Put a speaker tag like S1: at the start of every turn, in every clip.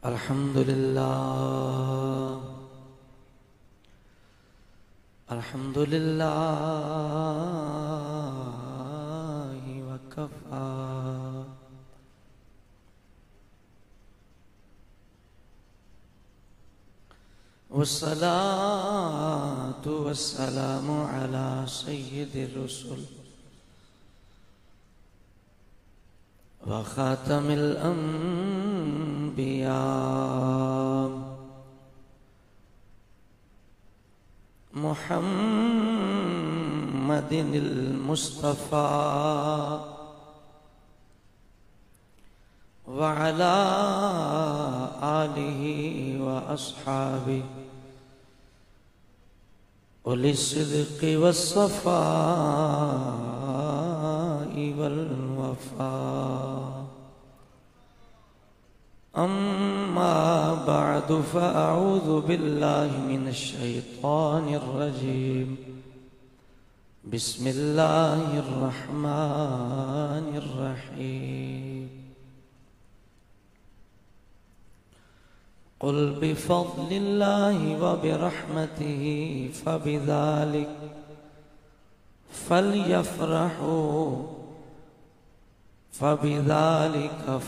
S1: الحمدللہ الحمدللہ وکفا والصلاة والسلام على سید الرسل وخاتم الأنبياء محمد المصطفى وعلى آله وأصحابه أولي الصدق والصفاء والوفاء أما بعد فأعوذ بالله من الشيطان الرجيم بسم الله الرحمن الرحيم قل بفضل الله وبرحمته فبذلك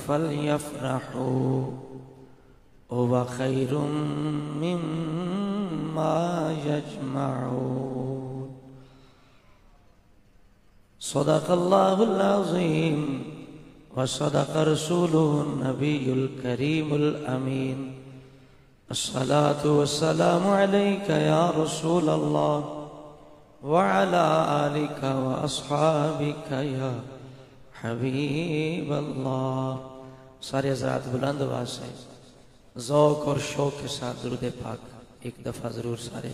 S1: فليفرحوا هو خير مما يجمعون صدق الله العظيم وصدق رسوله النبي الكريم الأمين الصلاة والسلام عليك يا رسول الله وعلى آلك وأصحابك يا حبیب اللہ. سارے حضرات بلند آواز سے ذوق اور شوق کے ساتھ درود پاک ایک دفعہ ضرور سارے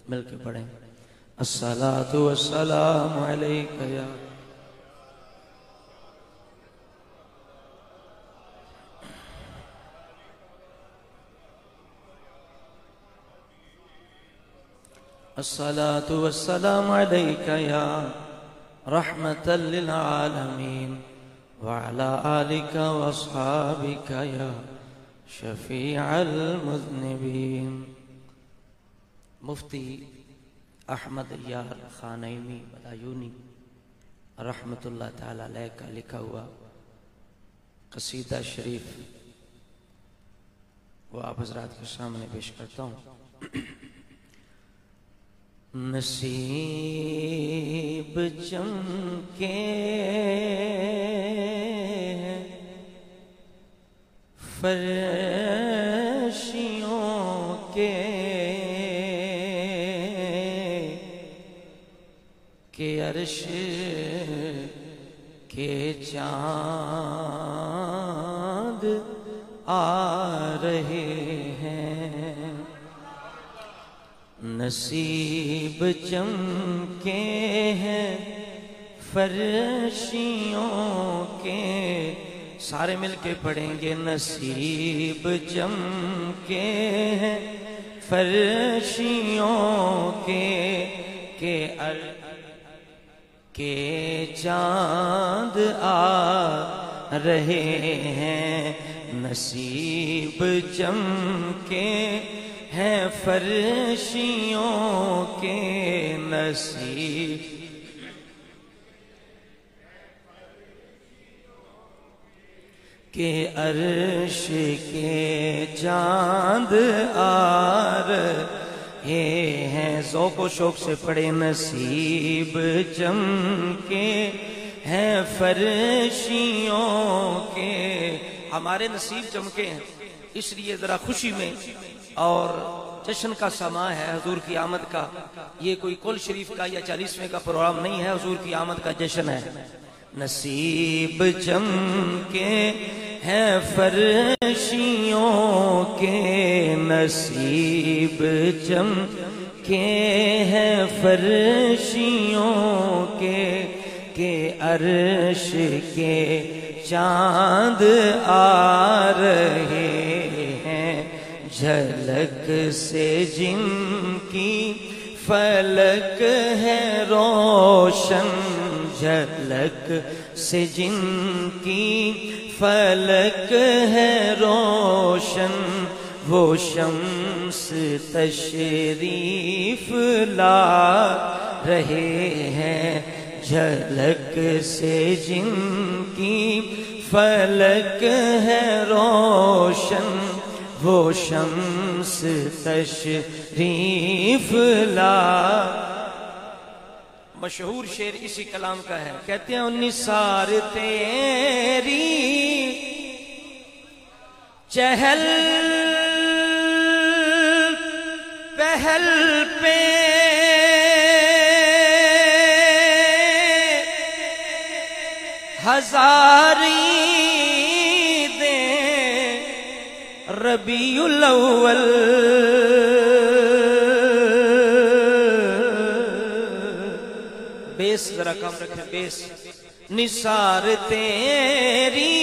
S1: مل کے پڑھیں. الصلاۃ والسلام علیک یا الصلاۃ والسلام علیک یا رحمة للعالمين وعلى آلك وأصحابك يا شفيع المذنبين. مفتی احمد یار خانیمی بلایونی رحمت اللہ تعالی علیہ کا لکھا ہوا قصیدہ شریف وہ آپ حضرات کے سامنے پیش کرتا ہوں. نصیب چمکے فرشیوں کے عرش کے چاند آ رہے ہیں. نصیب چمکے ہیں فرشیوں کے, سارے مل کے پڑھیں گے. نصیب چمکے ہیں فرشیوں کے چاند آ رہے ہیں. نصیب چمکے ہیں فرشیوں کے, نصیب کے عرش کے چاند آ رہے ہیں. ذوق و شوق سے پڑھے. نصیب چمکے ہیں فرشیوں کے. ہمارے نصیب چمکے ہیں اس لیے ذرا خوشی میں اور جشن کا سما ہے حضور کی آمد کا. یہ کوئی کل شریف کا یا 40ویں کا پروگرام نہیں ہے, حضور کی آمد کا جشن ہے. نصیب چمکے ہیں فرشیوں کے, نصیب چمکے ہیں فرشیوں کے عرش کے چاند آ رہے ہیں. جھلک سے جن کی فلک ہے روشن, جھلک سے جن کی فلک ہے روشن وہ شمس تشریف لا رہے ہیں جھلک سے جن کی فلک ہے روشن وہ شمس تشریف لا. مشہور شعر اسی کلام کا ہے. کہتے ہیں نثار تیری چہل پہل پہ ہزاری دیں ربیع الاول بیس ذرا کم رکھیں بیس. نثار تیری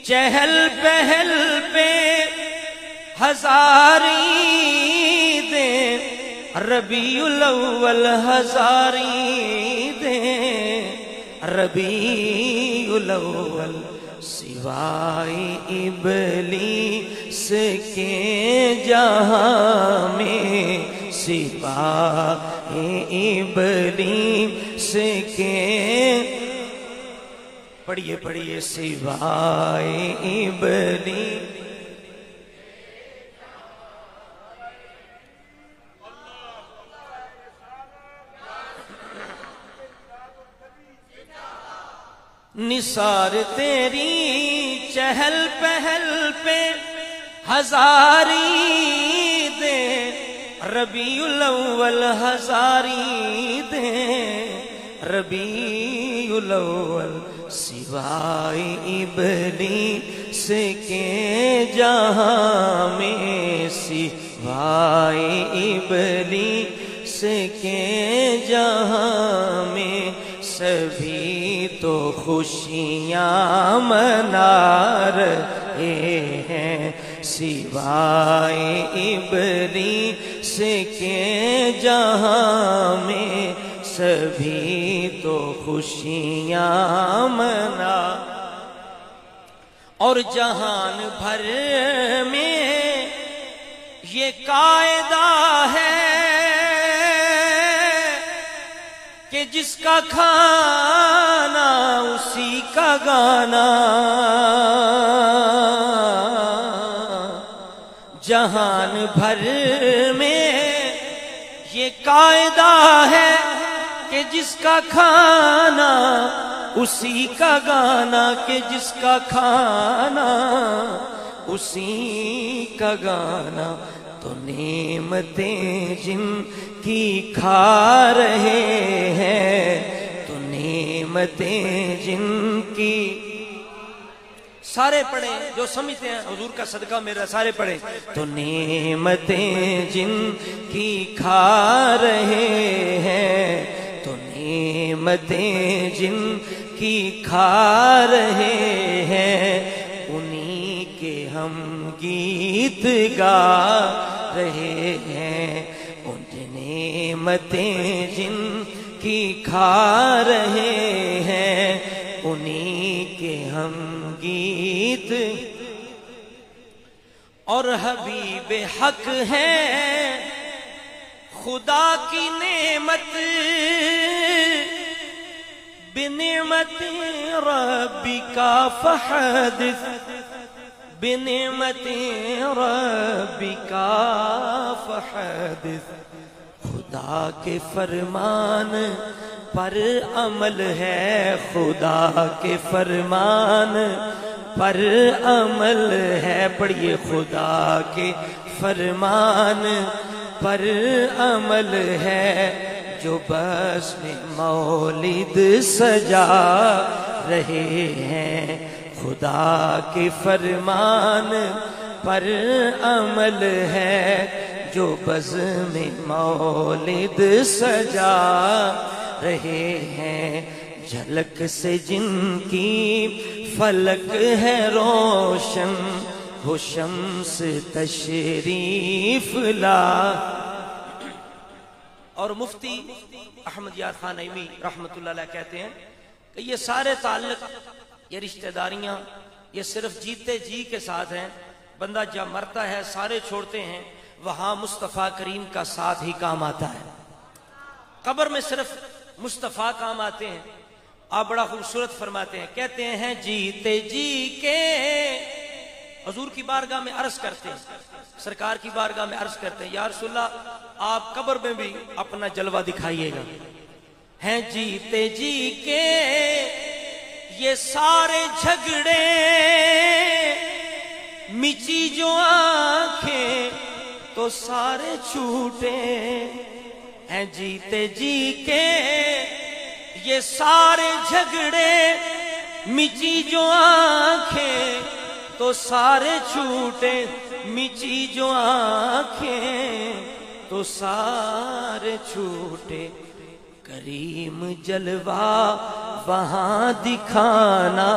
S1: چہل پہل پہ ہزاری دیں ربیع الاول ہزاری دیں ربیع الاول. سوائے ابلیس کے جہاں میں سوائے ابلیس کے پڑھیے پڑھیے سوائے ابلیس نثار تیری چہل پہل پہ ہزاری دے ربیع الاول ہزاری دے ربیع الاول. سوائے ابلیس کے جہاں میں سوائے ابلیس کے جہاں میں سبھی تو خوشیاں منا رہے ہیں سوائے ابلیس کے جہاں میں سبھی تو خوشیاں منا. اور جہان بھر میں یہ قاعدہ ہے کہ جس کا کھانا اسی کا گانا. جہان بھر میں یہ قاعدہ ہے کہ جس کا کھانا اسی کا گانا کہ جس کا کھانا اسی کا گانا. تو نعمتیں جن کی کھا رہے ہیں تو نعمتیں جن کی سارے پڑھیں جو سمجھتے ہیں حضور کا صدقہ میرا سارے پڑھیں. تو نعمتیں جن کی کھا رہے ہیں تو نعمتیں جن کی کھا رہے ہیں انہی کے ہم گیت گا رہے ہیں. ان نعمتیں جن کی کھا رہے ہیں انہی کے ہم گیت. اور حبیب حق ہے خدا کی نعمت بنعمت ربک فحدث بنعمت ربک فحدث. خدا کے فرمان پر عمل ہے خدا کے فرمان پر عمل ہے. پڑھیے خدا کے فرمان پر عمل ہے جو بس میں مولد سجا رہے ہیں. خدا کے فرمان پر عمل ہے جو بز میں مولد سجا رہے ہیں. جھلک سے جن کی فلک ہے روشن وہ شمس تشریف لا. اور مفتی احمد یار خان نعیمی رحمت اللہ علیہ کہتے ہیں کہ یہ سارے تعلق، یہ رشتہ داریاں، یہ صرف جیتے جی کے ساتھ ہیں. بندہ جب مرتا ہے سارے چھوڑتے ہیں، وہاں مصطفیٰ کریم کا ساتھ ہی کام آتا ہے. قبر میں صرف مصطفیٰ کام آتے ہیں. آپ بڑا خوبصورت فرماتے ہیں، کہتے ہیں جیتے جی کے حضور کی بارگاہ میں عرض کرتے ہیں، سرکار کی بارگاہ میں عرض کرتے ہیں، یا رسول اللہ آپ قبر میں بھی اپنا جلوہ دکھائیے گا. ہیں جیتے جی کے یہ سارے جھگڑے، مچی جو آنکھیں تو سارے چھوٹے. ہیں جیتے جی کے یہ سارے جھگڑے، مچی جو آنکھیں تو سارے چھوٹے. مچی جو آنکھیں تو سارے چھوٹے. کریم جلوہ وہاں دکھانا،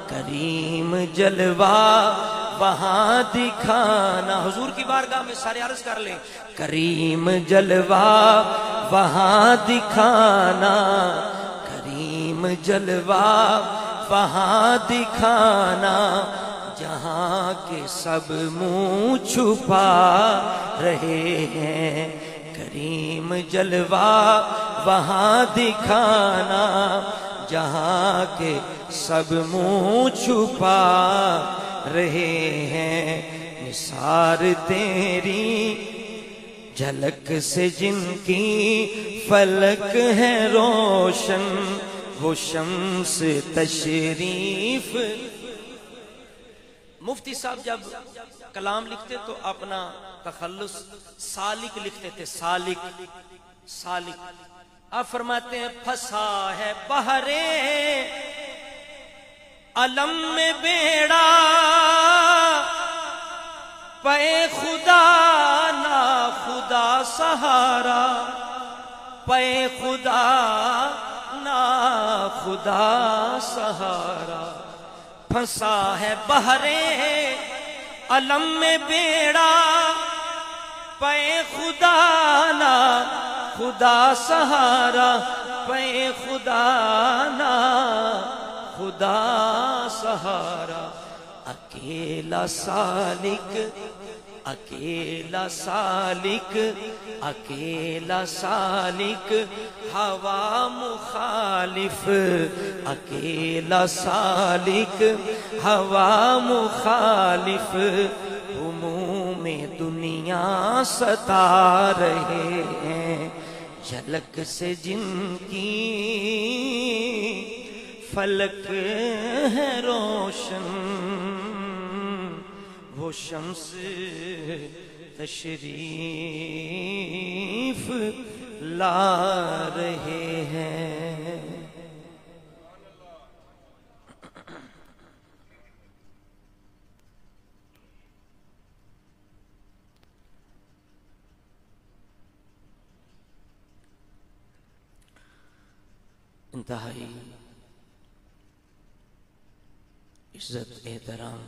S1: کریم جلوہ وہاں دکھانا. حضور کی بارگاہ میں سارے عرض کر لیں، کریم جلوہ وہاں دکھانا، کریم جلوہ وہاں دکھانا. جہاں کے سب منہ چھپا رہے ہیں، کریم جلوہ وہاں دکھانا. جہاں کے سب منہ چھپا رہے ہیں. نثار تیری جھلک سے جن کی فلک ہے روشن، وہ شمس تشریف. مفتی صاحب جب کلام لکھتے تو اپنا تخلص سالک لکھتے تھے. سالک سالک. آپ فرماتے ہیں پھنسا ہے بحرے علم میں بیڑا، پے خدا نا خدا سہارا، پے خدا نا خدا سہارا. پھنسا ہے بحرے علم میں بیڑا، پے خدا نا خدا سہارا، پے خدا نا خدا سہارا. اکیلا سالک، اکیلا سالک، اکیلا سالک ہوا مخالف، اکیلا سالک ہوا مخالف. ہموم دنیا ستا رہے ہیں، جھلک سے جن کی فلک ہے روشن، وہ شمس تشریف لا رہے ہیں. انتہائی عزت احترام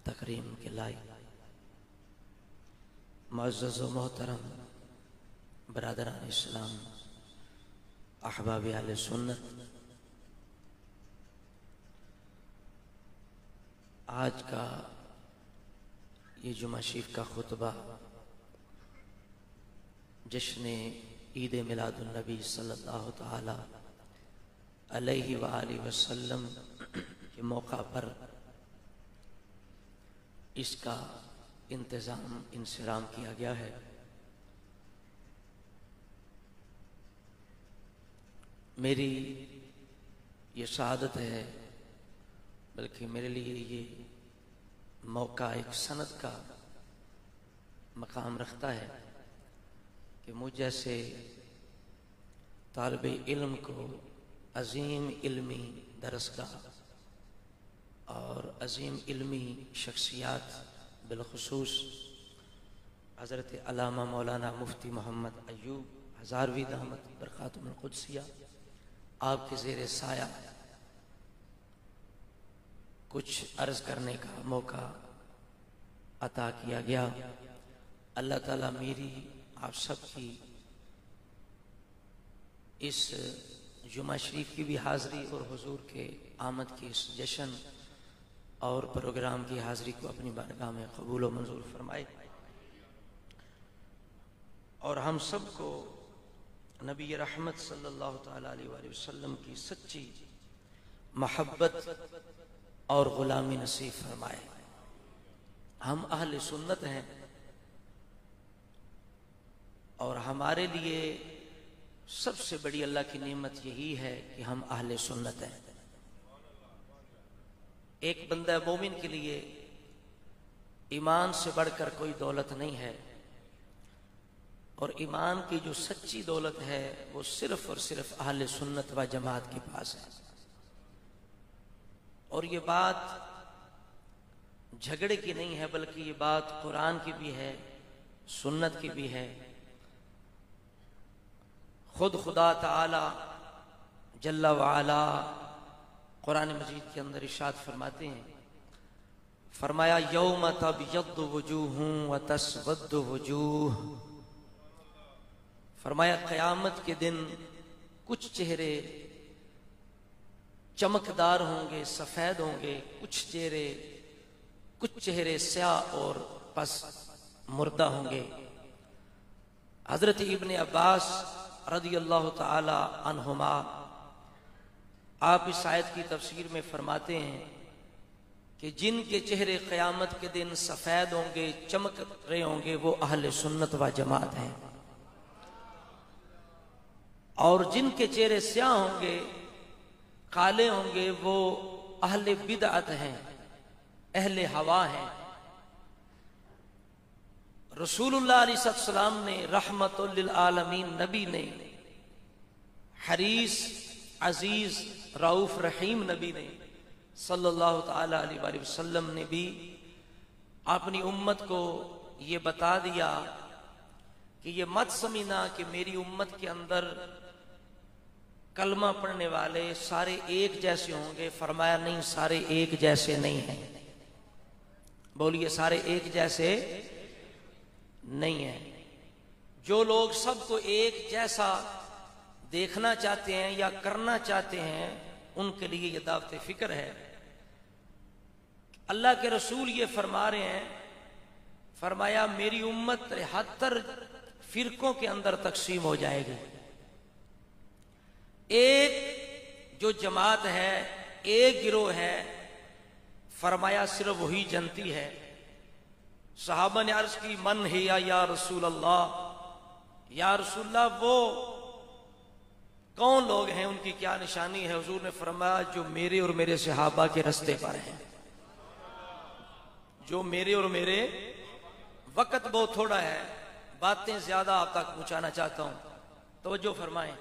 S1: تکریم کے لائق معزز و محترم برادران اسلام، احباب اہل سنت، آج کا یہ جمعہ شریف کا خطبہ جشن عید میلاد النبی صلی اللہ تعالی علیہ وآلہ وسلم کے موقع پر اس کا انتظام انصرام کیا گیا ہے. میری یہ سعادت ہے، بلکہ میرے لیے یہ موقع ایک سند کا مقام رکھتا ہے کہ مجھ جیسے طالب علم کو عظیم علمی درسگاہ اور عظیم علمی شخصیات، بالخصوص حضرت علامہ مولانا مفتی محمد ایوب ہزاروی دامت برکاتہم القدسیہ، آپ کے زیر سایہ کچھ عرض کرنے کا موقع عطا کیا گیا. اللہ تعالیٰ میری آپ سب کی اس جمعہ شریف کی بھی حاضری اور حضور کے آمد کی اس جشن اور پروگرام کی حاضری کو اپنی بارگاہ میں قبول و منظور فرمائے، اور ہم سب کو نبی رحمت صلی اللہ تعالی علیہ وآلہ وسلم کی سچی محبت اور غلامی نصیب فرمائے۔ ہم اہل سنت ہیں اور ہمارے لیے سب سے بڑی اللہ کی نعمت یہی ہے کہ ہم اہل سنت ہیں۔ ایک بندہ مومن کے لیے ایمان سے بڑھ کر کوئی دولت نہیں ہے، اور ایمان کی جو سچی دولت ہے وہ صرف اور صرف اہل سنت و جماعت کے پاس ہے۔ اور یہ بات جھگڑے کی نہیں ہے، بلکہ یہ بات قرآن کی بھی ہے، سنت کی بھی ہے۔ خود خدا تعالی جل وعلا قرآن مجید کے اندر ارشاد فرماتے ہیں، فرمایا یوم تبیض وجوہ وتسود وجوہ، فرمایا قیامت کے دن کچھ چہرے چمکدار ہوں گے، سفید ہوں گے، کچھ چہرے سیاہ اور پس مردہ ہوں گے۔ حضرت ابن عباس رضی اللہ تعالی عنہما آپ اس آیت کی تفسیر میں فرماتے ہیں کہ جن کے چہرے قیامت کے دن سفید ہوں گے، چمک رہے ہوں گے، وہ اہل سنت و جماعت ہیں، اور جن کے چہرے سیاہ ہوں گے، کالے ہوں گے، وہ اہل بدعت ہیں، اہل ہوا ہیں۔ رسول اللہ علیہ السلام نے رحمت للعالمین نبی نے، حریص عزیز رؤوف رحیم نبی نے صلی اللہ تعالی علیہ وآلہ وسلم نے بھی اپنی امت کو یہ بتا دیا کہ یہ مت سمجھنا کہ میری امت کے اندر کلمہ پڑھنے والے سارے ایک جیسے ہوں گے۔ فرمایا نہیں، سارے ایک جیسے نہیں ہیں۔ بولیے، سارے ایک جیسے نہیں ہیں۔ جو لوگ سب کو ایک جیسا دیکھنا چاہتے ہیں یا کرنا چاہتے ہیں، ان کے لیے یہ دعوت فکر ہے۔ اللہ کے رسول یہ فرما رہے ہیں، فرمایا میری امت 73 فرقوں کے اندر تقسیم ہو جائے گی۔ ایک جو جماعت ہے، ایک گروہ ہے، فرمایا صرف وہی جنتی ہے۔ صحابہ نے عرض کی من ہے یا رسول اللہ، یا رسول اللہ وہ کون لوگ ہیں، ان کی کیا نشانی ہے؟ حضور نے فرمایا جو میرے اور میرے صحابہ کے رستے پر ہیں، جو میرے اور میرے۔ وقت بہت تھوڑا ہے، باتیں زیادہ آپ تک پہنچانا چاہتا ہوں، توجہ فرمائیں۔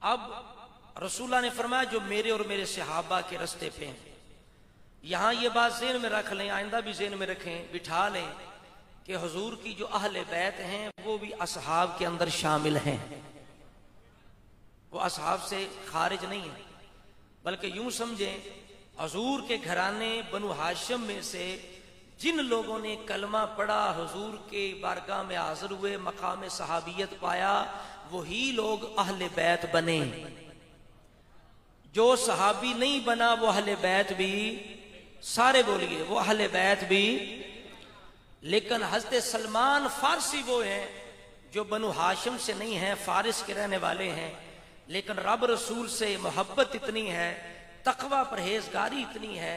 S1: اب رسول اللہ نے فرمایا جو میرے اور میرے صحابہ کے رستے پہ ہیں۔ یہاں یہ بات ذہن میں رکھ لیں، آئندہ بھی ذہن میں رکھیں، بٹھا لیں کہ حضور کی جو اہل بیت ہیں وہ بھی اصحاب کے اندر شامل ہیں، وہ اصحاب سے خارج نہیں ہیں، بلکہ یوں سمجھیں حضور کے گھرانے بنو ہاشم میں سے جن لوگوں نے کلمہ پڑھا، حضور کے بارگاہ میں حاضر ہوئے، مقام صحابیت پایا، وہی لوگ اہل بیت بنے۔ جو صحابی نہیں بنا وہ اہل بیت بھی، سارے بولیے، وہ اہل بیت بھی۔ لیکن حضرت سلمان فارسی وہ ہیں جو بنو ہاشم سے نہیں ہیں، فارس کے رہنے والے ہیں، لیکن رب رسول سے محبت اتنی ہے، تقوی پرہیزگاری اتنی ہے،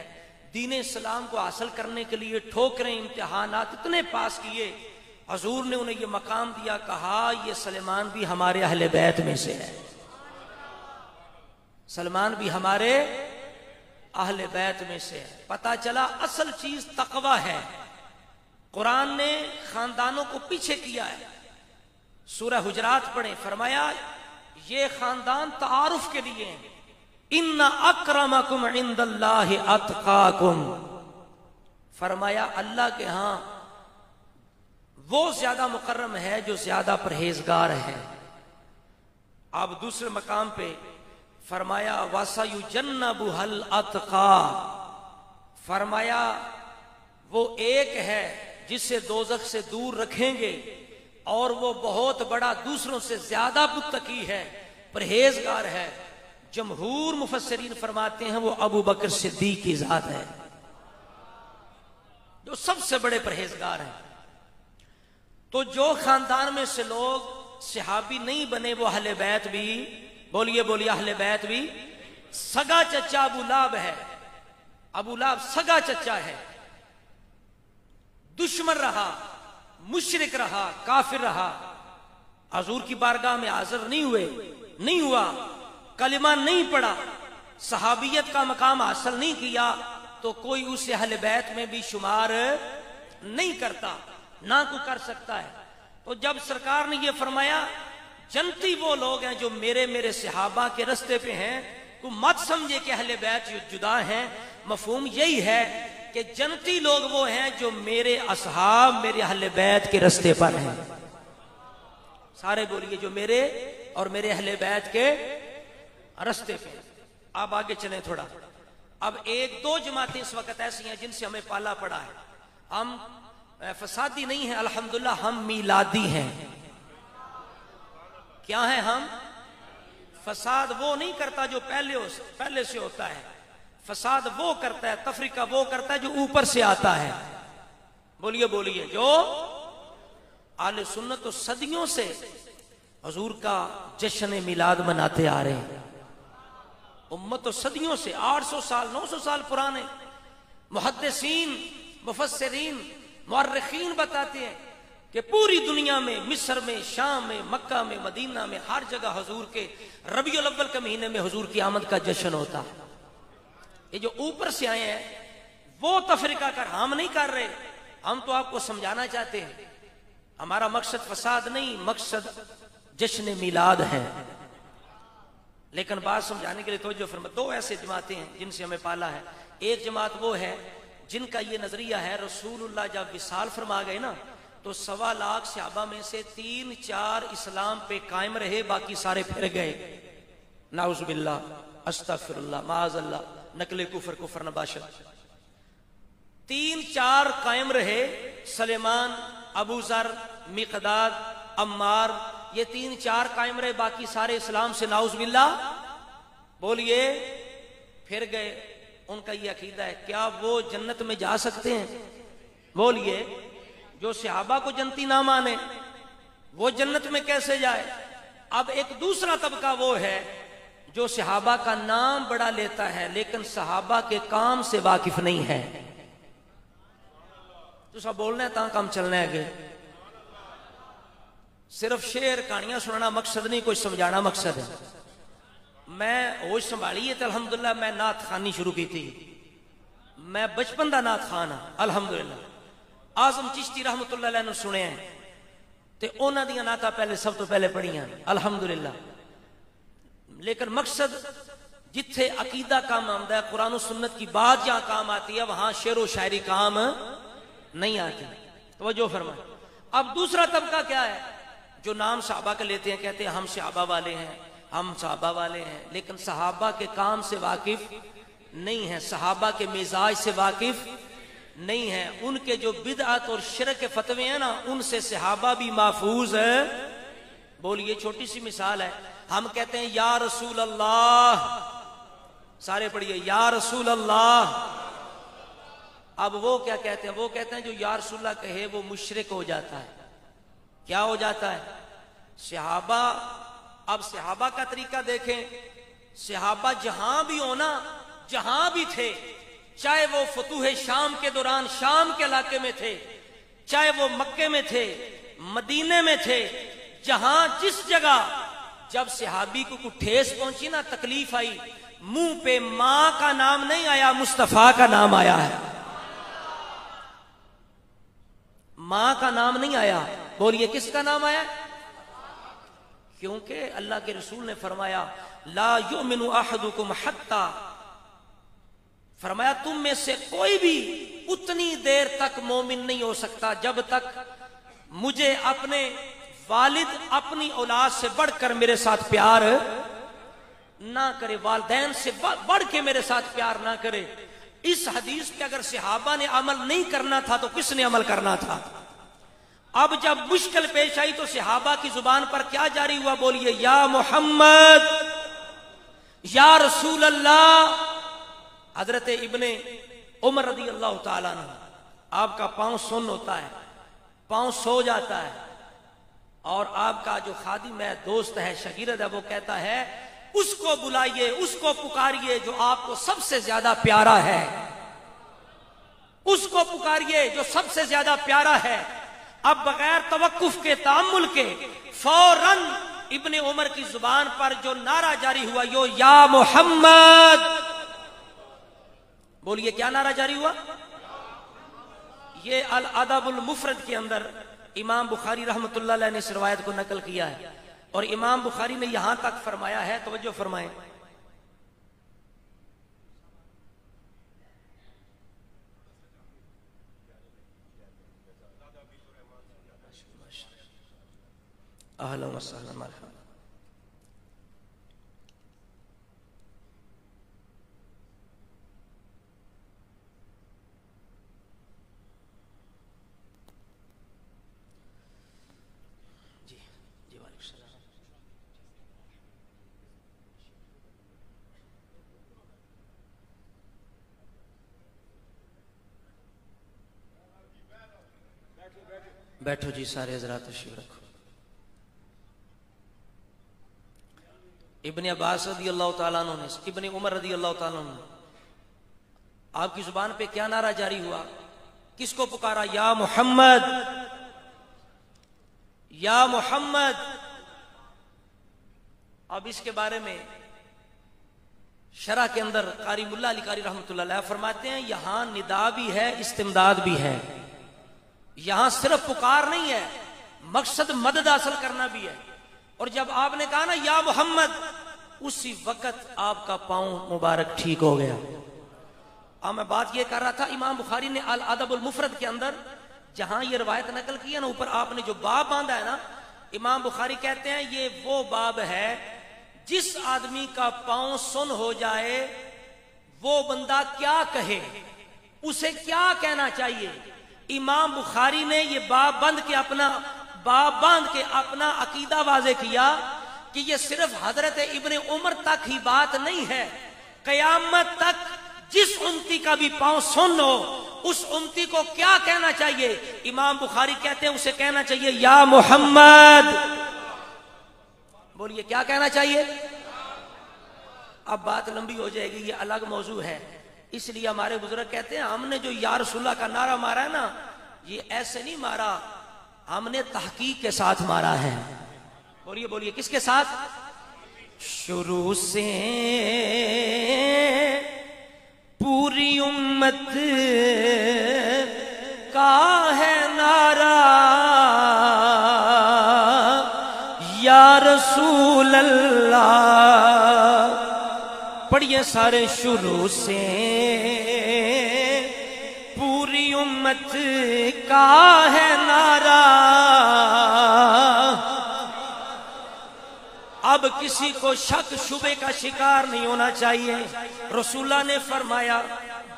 S1: دین اسلام کو حاصل کرنے کے لیے ٹھوکریں امتحانات اتنے پاس کیے، حضور نے انہیں یہ مقام دیا، کہا یہ سلمان بھی ہمارے اہل بیت میں سے ہے، سلمان بھی ہمارے اہل بیت میں سے ہے۔ پتہ چلا اصل چیز تقوی ہے۔ قرآن نے خاندانوں کو پیچھے کیا ہے۔ سورہ حجرات پڑھیں، فرمایا یہ خاندان تعارف کے لیے ہیں، ان اکرمکم عند اللہ اتقاکم، فرمایا اللہ کے ہاں وہ زیادہ مکرم ہے جو زیادہ پرہیزگار ہے۔ اب دوسرے مقام پہ فرمایا وَسَيُجَنَّبُهَا الْأَتْقَى، فرمایا وہ ایک ہے جسے دوزخ سے دور رکھیں گے، اور وہ بہت بڑا دوسروں سے زیادہ متقی ہے۔ پرہیزگار ہے، جمہور مفسرین فرماتے ہیں وہ ابو بکر صدیق کی ذات ہے، جو سب سے بڑے پرہیزگار ہیں۔ تو جو خاندان میں سے لوگ صحابی نہیں بنے وہ اہل بیت بھی، بولیے بولیے اہل بیت بھی، سگا چچا ابو لہب ہے، ابو لہب سگا چچا ہے، دشمن رہا، مشرک رہا، کافر رہا، حضور کی بارگاہ میں حاضر نہیں ہوا، کلمہ نہیں پڑھا، صحابیت کا مقام حاصل نہیں کیا، تو کوئی اسے اہل بیت میں بھی شمار نہیں کرتا، نہ کوئی کر سکتا ہے۔ تو جب سرکار نے یہ فرمایا جنتی وہ لوگ ہیں جو میرے صحابہ کے رستے پہ ہیں، تو مت سمجھے کہ اہل بیت جدا ہیں، مفہوم یہی ہے کہ جنتی لوگ وہ ہیں جو میرے اصحاب، میرے اہل بیت کے رستے پر ہیں۔ سارے بولیے جو میرے اور میرے اہل بیت کے رستے پہ۔ اب آگے چلیں تھوڑا، اب ایک دو جماعتیں اس وقت ایسی ہیں جن سے ہمیں پالا پڑا ہے، ہم فسادی نہیں ہیں الحمدللہ، ہم میلادی ہیں۔ کیا ہیں ہم؟ فساد وہ نہیں کرتا جو پہلے سے ہوتا ہے، فساد وہ کرتا ہے، تفریقہ وہ کرتا ہے جو اوپر سے آتا ہے۔ بولیے بولیے، جو اہل سنت تو صدیوں سے حضور کا جشن میلاد مناتے آ رہے ہیں، امت تو صدیوں سے 800 سال 900 سال پرانے، محدثین، مفسرین، مورخین بتاتے ہیں کہ پوری دنیا میں، مصر میں، شام میں، مکہ میں، مدینہ میں، ہر جگہ حضور کے ربیع الاول کے مہینے میں حضور کی آمد کا جشن ہوتا ہے۔ یہ جو اوپر سے آئے ہیں وہ تفریقہ کر، ہم نہیں کر رہے، ہم تو آپ کو سمجھانا چاہتے ہیں، ہمارا مقصد فساد نہیں، مقصد جشن میلاد ہے۔ لیکن بات سمجھانے کے لیے توجہ فرما، دو ایسے جماعتیں ہیں جن سے ہمیں پالا ہے۔ ایک جماعت وہ ہے جن کا یہ نظریہ ہے رسول اللہ جب وصال فرما گئے نا تو 1.25 لاکھ صحابہ میں سے 3-4 اسلام پہ قائم رہے، باقی سارے پھر گئے، نعوذ باللہ، استغفر اللہ، معاذ اللہ، نقل کفر نباشد۔ 3-4 قائم رہے، سلیمان، ابو ذر، مقداد، عمار، یہ 3-4 قائم رہے، باقی سارے اسلام سے نعوذ باللہ بولیے پھر گئے۔ ان کا یہ عقیدہ ہے، کیا وہ جنت میں جا سکتے ہیں؟ بولیے، جو صحابہ کو جنتی نہ مانے وہ جنت میں کیسے جائے؟ اب ایک دوسرا طبقہ وہ ہے جو صحابہ کا نام بڑا لیتا ہے لیکن صحابہ کے کام سے واقف نہیں ہے۔ تو سب بولنا ہے تاں کام چلنا ہے گے، صرف شعر کہانیاں سنانا مقصد نہیں، کوئی سمجھانا مقصد ہے۔ میں ہوش سنبھالی ہے تو الحمدللہ میں نعت خوانی شروع کی تھی، میں بچپن دا نعت خان ہاں الحمدللہ۔ اعظم چشتی رحمت اللہ علیہ نے سنے ہیں تے انہاں دیاں نعتاں پہلے سب تو پہلے پڑھیاں الحمدللہ۔ لیکن مقصد جتھے عقیدہ کام آمدہ ہے، قرآن و سنت کی بات جہاں کام آتی ہے وہاں شعر و شاعری کام نہیں آتی۔ توجہ فرمائیں۔ اب دوسرا طبقہ کیا ہے؟ جو نام صحابہ کا لیتے ہیں، کہتے ہیں ہم صحابہ والے ہیں، ہم صحابہ والے ہیں، لیکن صحابہ کے کام سے واقف نہیں ہیں، صحابہ کے مزاج سے واقف نہیں ہیں، ان کے جو بدعت اور شرک کے فتوے ہیں نا ان سے صحابہ بھی محفوظ ہے۔ بولیے، چھوٹی سی مثال ہے، ہم کہتے ہیں یا رسول اللہ، سارے پڑھیے یا رسول اللہ۔ اب وہ کیا کہتے ہیں؟ وہ کہتے ہیں جو یا رسول اللہ کہے وہ مشرک ہو جاتا ہے۔ کیا ہو جاتا ہے؟ صحابہ، اب صحابہ کا طریقہ دیکھیں، صحابہ جہاں بھی ہونا، جہاں بھی تھے، چاہے وہ فتوح شام کے دوران شام کے علاقے میں تھے، چاہے وہ مکے میں تھے، مدینے میں تھے، جہاں جس جگہ جب صحابی کو کوئی ٹھیس پہنچی نا، تکلیف آئی، منہ پہ ماں کا نام نہیں آیا، مصطفیٰ کا نام آیا ہے۔ ماں کا نام نہیں آیا، بولیے کس کا نام آیا؟ کیونکہ اللہ کے رسول نے فرمایا لا یؤمن احدکم حتی، فرمایا تم میں سے کوئی بھی اتنی دیر تک مومن نہیں ہو سکتا جب تک مجھے اپنے والد اپنی اولاد سے بڑھ کر میرے ساتھ پیار نہ کرے، والدین سے بڑھ کے میرے ساتھ پیار نہ کرے۔ اس حدیث پہ اگر صحابہ نے عمل نہیں کرنا تھا تو کس نے عمل کرنا تھا؟ اب جب مشکل پیش آئی تو صحابہ کی زبان پر کیا جاری ہوا؟ بولیے یا محمد، یا رسول اللہ۔ حضرت ابن عمر رضی اللہ تعالیٰ عنہ، آپ کا پاؤں سن ہوتا ہے، پاؤں سو جاتا ہے، اور آپ کا جو خادم ہے، دوست ہے، شاگرد ہے، وہ کہتا ہے اس کو بلائیے، اس کو پکاریے جو آپ کو سب سے زیادہ پیارا ہے، اس کو پکاریے جو سب سے زیادہ پیارا ہے۔ اب بغیر توقف کے، تأمل کے، فوراً ابن عمر کی زبان پر جو نعرہ جاری ہوا، یا محمد۔ بولیے کیا نعرہ جاری ہوا؟ یہ الادب المفرد کے اندر امام بخاری رحمۃ اللہ علیہ نے اس روایت کو نقل کیا ہے، اور امام بخاری نے یہاں تک فرمایا ہے، توجہ فرمائیں، اہلا وسہلا مرحبا۔ جی وعلیکم السلام۔ بیٹھو جی، سارے حضرات تشریف رکھو۔ ابن عباس رضی اللہ تعالیٰ عنہ نے، ابن عمر رضی اللہ تعالیٰ عنہ، آپ کی زبان پہ کیا نعرہ جاری ہوا؟ کس کو پکارا؟ یا محمد، یا محمد۔ اب اس کے بارے میں شرح کے اندر قاری ملا علی قاری رحمۃ اللہ علیہ فرماتے ہیں، یہاں ندا بھی ہے، استمداد بھی ہے، یہاں صرف پکار نہیں ہے، مقصد مدد حاصل کرنا بھی ہے۔ اور جب آپ نے کہا نا یا محمد، اسی وقت آپ کا پاؤں مبارک ٹھیک ہو گیا۔ اب میں بات یہ کر رہا تھا، امام بخاری نے الادب المفرد کے اندر جہاں یہ روایت نقل کی ہے نا، اوپر آپ نے جو باب باندھا ہے نا، امام بخاری کہتے ہیں یہ وہ باب ہے جس آدمی کا پاؤں سن ہو جائے وہ بندہ کیا کہے، اسے کیا کہنا چاہیے۔ امام بخاری نے یہ باب باندھ کے اپنا عقیدہ واضح کیا کہ یہ صرف حضرت ابن عمر تک ہی بات نہیں ہے، قیامت تک جس امتی کا بھی پاؤں سن ہو، اس امتی کو کیا کہنا چاہیے؟ امام بخاری کہتے ہیں اسے کہنا چاہیے یا محمد۔ بولیے کیا کہنا چاہیے؟ اب بات لمبی ہو جائے گی، یہ الگ موضوع ہے، اس لیے ہمارے بزرگ کہتے ہیں ہم نے جو یا رسول اللہ کا نعرہ مارا ہے نا، یہ ایسے نہیں مارا، ہم نے تحقیق کے ساتھ مارا ہے۔ بولیے کس کے ساتھ؟ شروع سے پوری امت کا ہے نعرہ یا رسول اللہ۔ پڑھیے سارے، شروع سے پوری امت کا ہے نعرہ، اب کسی کو شک شبے کا شکار نہیں ہونا چاہیے۔ رسول اللہ نے فرمایا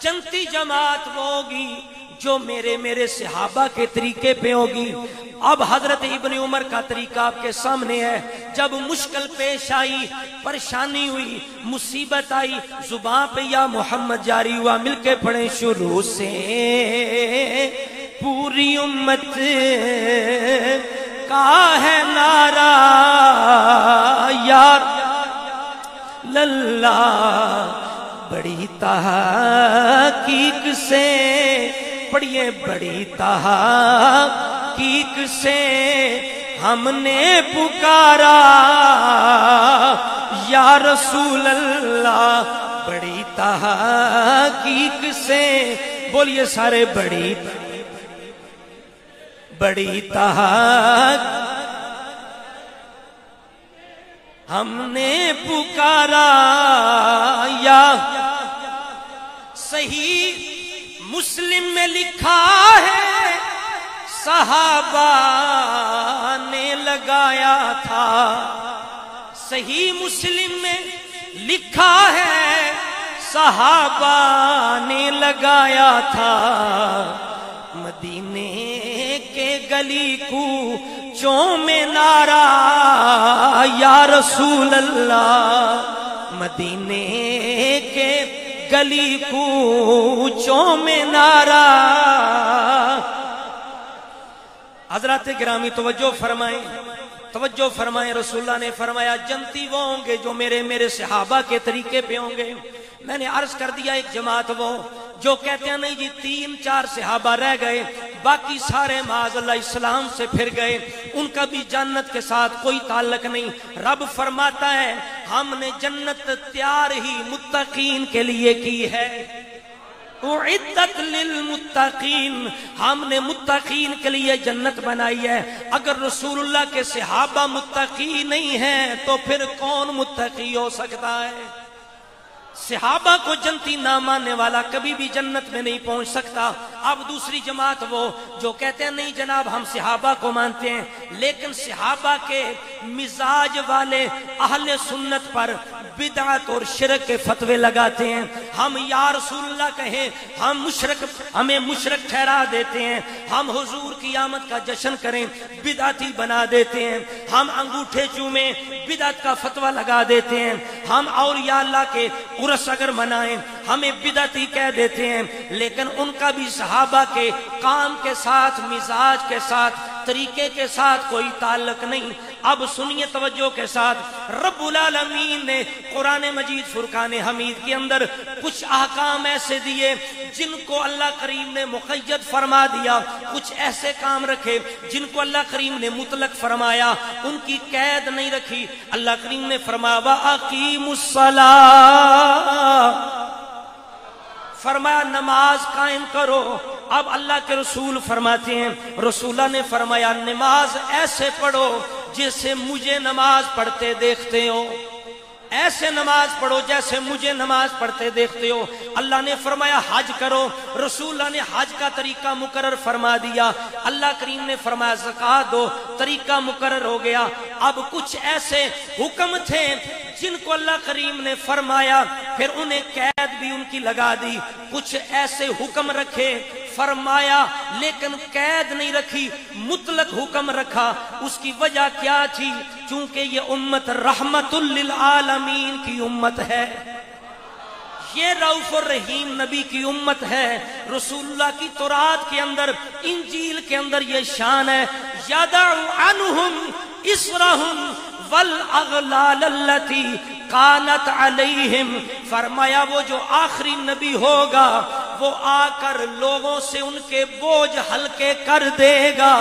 S1: جنتی جماعت وہ ہوگی جو میرے صحابہ کے طریقے پہ ہوگی۔ اب حضرت ابن عمر کا طریقہ آپ کے سامنے ہے، جب مشکل پیش آئی، پریشانی ہوئی، مصیبت آئی، زبان پہ یا محمد جاری ہوا۔ مل کے پڑھیں، شروع سے پوری امت کا ہے نعرہ یار اللہ، بڑی تحقیق سے پڑھیے، بڑی تحقیق سے ہم نے پکارا یا رسول اللہ، بڑی تحقیق سے بولیے سارے، بڑی تحقیق ہم نے پکارا یا۔ صحیح مسلم میں لکھا ہے صحابہ نے لگایا تھا، صحیح مسلم میں لکھا ہے صحابہ نے لگایا تھا، مدینے کے گلی کوچوں میں نعرہ یا رسول اللہ، مدینے کے گلی کوچوں میں نعرہ۔ حضرات گرامی توجہ فرمائیں، توجہ فرمائیں، رسول اللہ نے فرمایا جنتی وہ ہوں گے جو میرے صحابہ کے طریقے پہ ہوں گے۔ میں نے عرض کر دیا ایک جماعت وہ جو کہتے ہیں نہیں جی 3-4 صحابہ رہ گئے، باقی سارے معاذ اللہ اسلام سے پھر گئے، ان کا بھی جنت کے ساتھ کوئی تعلق نہیں۔ رب فرماتا ہے ہم نے جنت تیار ہی متقین کے لیے کی ہے، اعدت للمتقین، ہم نے متقین کے لیے جنت بنائی ہے۔ اگر رسول اللہ کے صحابہ متقی نہیں ہیں تو پھر کون متقی ہو سکتا ہے؟ صحابہ کو جنتی نہ ماننے والا کبھی بھی جنت میں نہیں پہنچ سکتا۔ اب دوسری جماعت وہ جو کہتے ہیں نہیں جناب ہم صحابہ کو مانتے ہیں لیکن صحابہ کے مزاج والے اہل سنت پر بدعت اور شرک کے فتوے لگاتے ہیں۔ ہم یا رسول اللہ کہیں ہمیں مشرک ٹھہرا دیتے ہیں، ہم حضور کی آمد کا جشن کریں بدعتی بنا دیتے ہیں، ہم انگوٹھے چومیں بدعت کا فتوہ لگا دیتے ہیں، ہم اولیاء اللہ کے عرس اگر منائیں ہمیں بدعتی کہہ دیتے ہیں۔ لیکن ان کا بھی صحابہ کے کام کے ساتھ، مزاج کے ساتھ، طریقے کے ساتھ کوئی تعلق نہیں۔ اب سنیے توجہ کے ساتھ، رب العالمین نے قرآن مجید فرقان حمید کے اندر کچھ احکام ایسے دیے جن کو اللہ کریم نے مقید فرما دیا، کچھ ایسے کام رکھے جن کو اللہ کریم نے مطلق فرمایا، ان کی قید نہیں رکھی۔ اللہ کریم نے فرمایا وَأَقِيمُوا الصَّلَاةَ، فرمایا نماز قائم کرو۔ اب اللہ کے رسول فرماتے ہیں، رسولہ نے فرمایا نماز ایسے پڑھو جیسے مجھے نماز پڑھتے دیکھتے ہو، ایسے نماز پڑھو جیسے مجھے نماز پڑھتے دیکھتے ہو۔ اللہ نے فرمایا حج کرو، رسول اللہ نے حج کا طریقہ مقرر فرما دیا۔ اللہ کریم نے فرمایا زکوٰۃ دو، طریقہ مقرر ہو گیا۔ اب کچھ ایسے حکم تھے جن کو اللہ کریم نے فرمایا پھر انہیں قید بھی ان کی لگا دی، کچھ ایسے حکم رکھے فرمایا لیکن قید نہیں رکھی، مطلق حکم رکھا۔ اس کی وجہ کیا تھی؟ چونکہ یہ امت رحمت للعالمین کی امت ہے، یہ رؤوف الرحیم نبی کی امت ہے۔ رسول اللہ کی تورات کے اندر، انجیل کے اندر یہ شان ہے یدع عنہم اسرہم والاغلال التي کانت علیہم، فرمایا وہ جو آخری نبی ہوگا وہ آ کر لوگوں سے ان کے بوجھ ہلکے کر دے گا،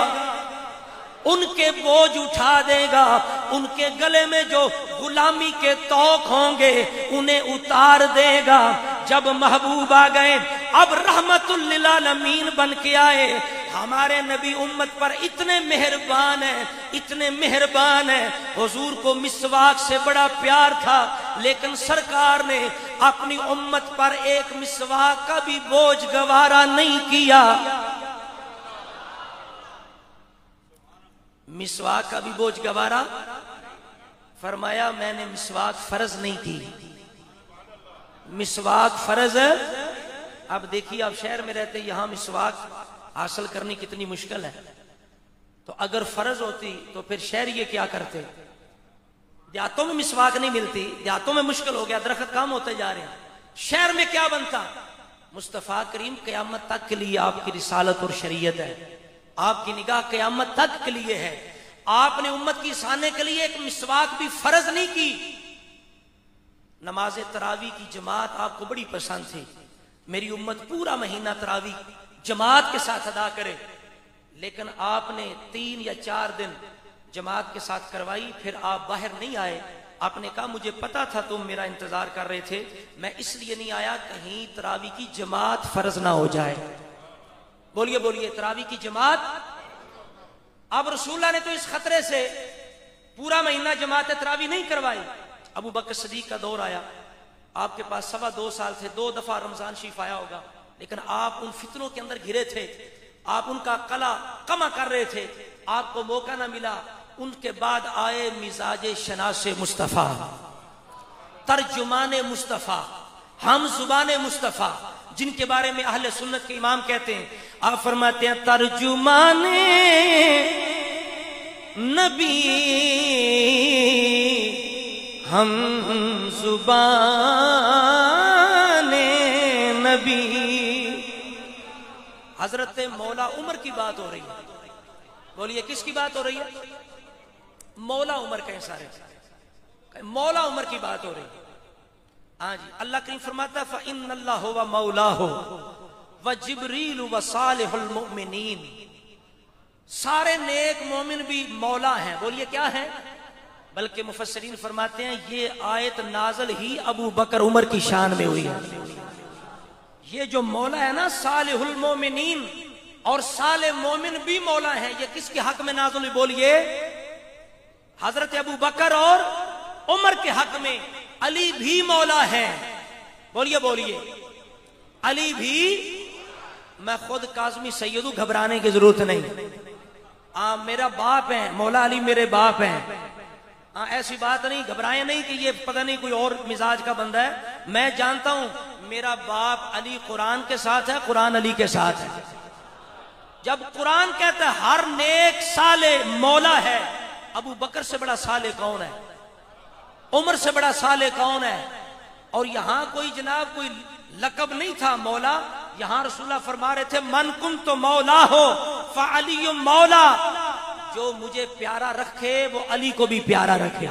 S1: ان کے بوجھ اٹھا دے گا، ان کے گلے میں جو غلامی کے طوق ہوں گے انہیں اتار دے گا۔ جب محبوب آ گئے، اب رحمت للعالمین بن کے آئے، ہمارے نبی امت پر اتنے مہربان ہیں، اتنے مہربان ہیں۔ حضور کو مسواک سے بڑا پیار تھا لیکن سرکار نے اپنی امت پر ایک مسواک کا بھی بوجھ گوارا نہیں کیا، مسواک کا بھی بوجھ گوارا۔ فرمایا میں نے مسواک فرض نہیں کی، مسواک فرض۔ اب دیکھیے آپ شہر میں رہتے، یہاں مسواک حاصل کرنی کتنی مشکل ہے، تو اگر فرض ہوتی تو پھر شہر یہ کیا کرتے؟ دیہاتوں میں مسواک نہیں ملتی، دیہاتوں میں مشکل ہو گیا، درخت کام ہوتے جا رہے ہیں، شہر میں کیا بنتا؟ مصطفیٰ کریم قیامت تک کے لیے آپ کی رسالت اور شریعت ہے، آپ کی نگاہ قیامت تک کے لیے ہے۔ آپ نے امت کی اصلاح کے لیے ایک مسواک بھی فرض نہیں کی۔ نماز تراویح کی جماعت آپ کو بڑی پسند تھی، میری امت پورا مہینہ تراویح جماعت کے ساتھ ادا کرے، لیکن آپ نے 3 یا 4 دن جماعت کے ساتھ کروائی، پھر آپ باہر نہیں آئے۔ آپ نے کہا مجھے پتا تھا تم میرا انتظار کر رہے تھے، میں اس لیے نہیں آیا کہیں تراویح کی جماعت فرض نہ ہو جائے۔ بولیے بولیے، تراویح کی جماعت۔ اب رسول اللہ نے تو اس خطرے سے پورا مہینہ جماعت تراویح نہیں کروائی۔ ابو بکر صدیق کا دور آیا، آپ کے پاس 2.25 سال تھے، 2 دفعہ رمضان شریف آیا ہوگا، لیکن آپ ان فتنوں کے اندر گھرے تھے، آپ ان کا قلع کما کر رہے تھے، آپ کو موقع نہ ملا۔ ان کے بعد آئے مزاج شناس مصطفیٰ، ترجمان مصطفیٰ، ہم زبان مصطفیٰ، جن کے بارے میں اہل سنت کے امام کہتے ہیں آپ فرماتے ہیں ترجمان نبی ہم زبان نبی. حضرت مولا عمر کی بات ہو رہی ہے. بولیے کس کی بات ہو رہی ہے؟ مولا عمر کہیں سارے مولا عمر کی بات ہو رہی ہے. ہاں جی. اللہ کریم فرماتا ہے فَإِنَّ اللَّهُ وَمَوْلَاهُ وَجِبْرِيلُ وَصَالِحُ الْمُؤْمِنِينَ. سارے نیک مومن بھی مولا ہیں. بولیے کیا ہیں؟ بلکہ مفسرین فرماتے ہیں یہ آیت نازل ہی ابو بکر عمر کی شان میں ہوئی ہے. یہ جو مولا ہے نا صالح المومنین اور صالح مومن بھی مولا ہیں. یہ کس کے حق میں نازل ہوئی؟ بولیے حضرت ابو بکر اور عمر کے حق میں. علی بھی مولا ہے. بولیے بولیے علی بھی. میں خود کاظمی سید ہوں, گھبرانے کی ضرورت نہیں. میرا باپ ہے مولا علی, میرے باپ ہیں. ایسی بات نہیں, گھبرائیں نہیں کہ یہ پتہ نہیں کوئی اور مزاج کا بندہ ہے. میں جانتا ہوں میرا باپ علی قرآن کے ساتھ ہے, قرآن علی کے ساتھ ہے. جب قرآن کہتا ہے ہر نیک صالح مولا ہے, ابو بکر سے بڑا صالح کون ہے؟ عمر سے بڑا صالح کون ہے؟ اور یہاں کوئی جناب کوئی لقب نہیں تھا مولا. یہاں رسول اللہ فرما رہے تھے من کنت مولا ہو فعلی مولا. جو مجھے پیارا رکھے وہ علی کو بھی پیارا رکھے.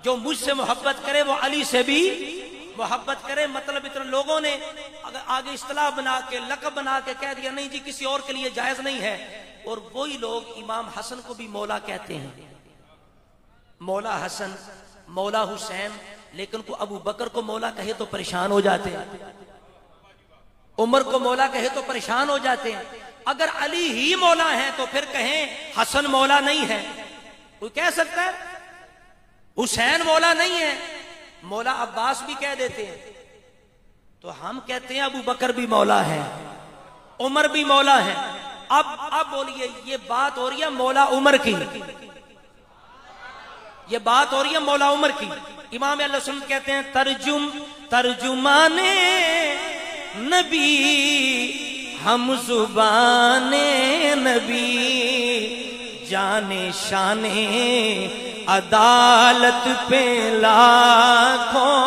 S1: جو مجھ سے محبت کرے وہ علی سے بھی محبت کرے. مطلب اتنے لوگوں نے اگر آگے اصطلاح بنا کے لقب بنا کے کہہ دیا نہیں جی کسی اور کے لیے جائز نہیں ہے. اور وہی لوگ امام حسن کو بھی مولا کہتے ہیں, مولا حسن مولا حسین. لیکن کو ابو بکر کو مولا کہے تو پریشان ہو جاتے ہیں, عمر کو مولا کہے تو پریشان ہو جاتے ہیں. اگر علی ہی مولا ہیں تو پھر کہیں حسن مولا نہیں ہے. کوئی کہہ سکتا ہے حسین مولا نہیں ہے, مولا عباس بھی کہہ دیتے ہیں. تو ہم کہتے ہیں ابو بکر بھی مولا ہے, عمر بھی مولا ہے. اب بولیے یہ بات ہو رہی ہے مولا عمر کی, یہ بات ہو رہی ہے مولا عمر کی. امام اہل سنت کہتے ہیں ترجمان نبی ہم زبان نبی جانے شان عدالت پہ لاکھوں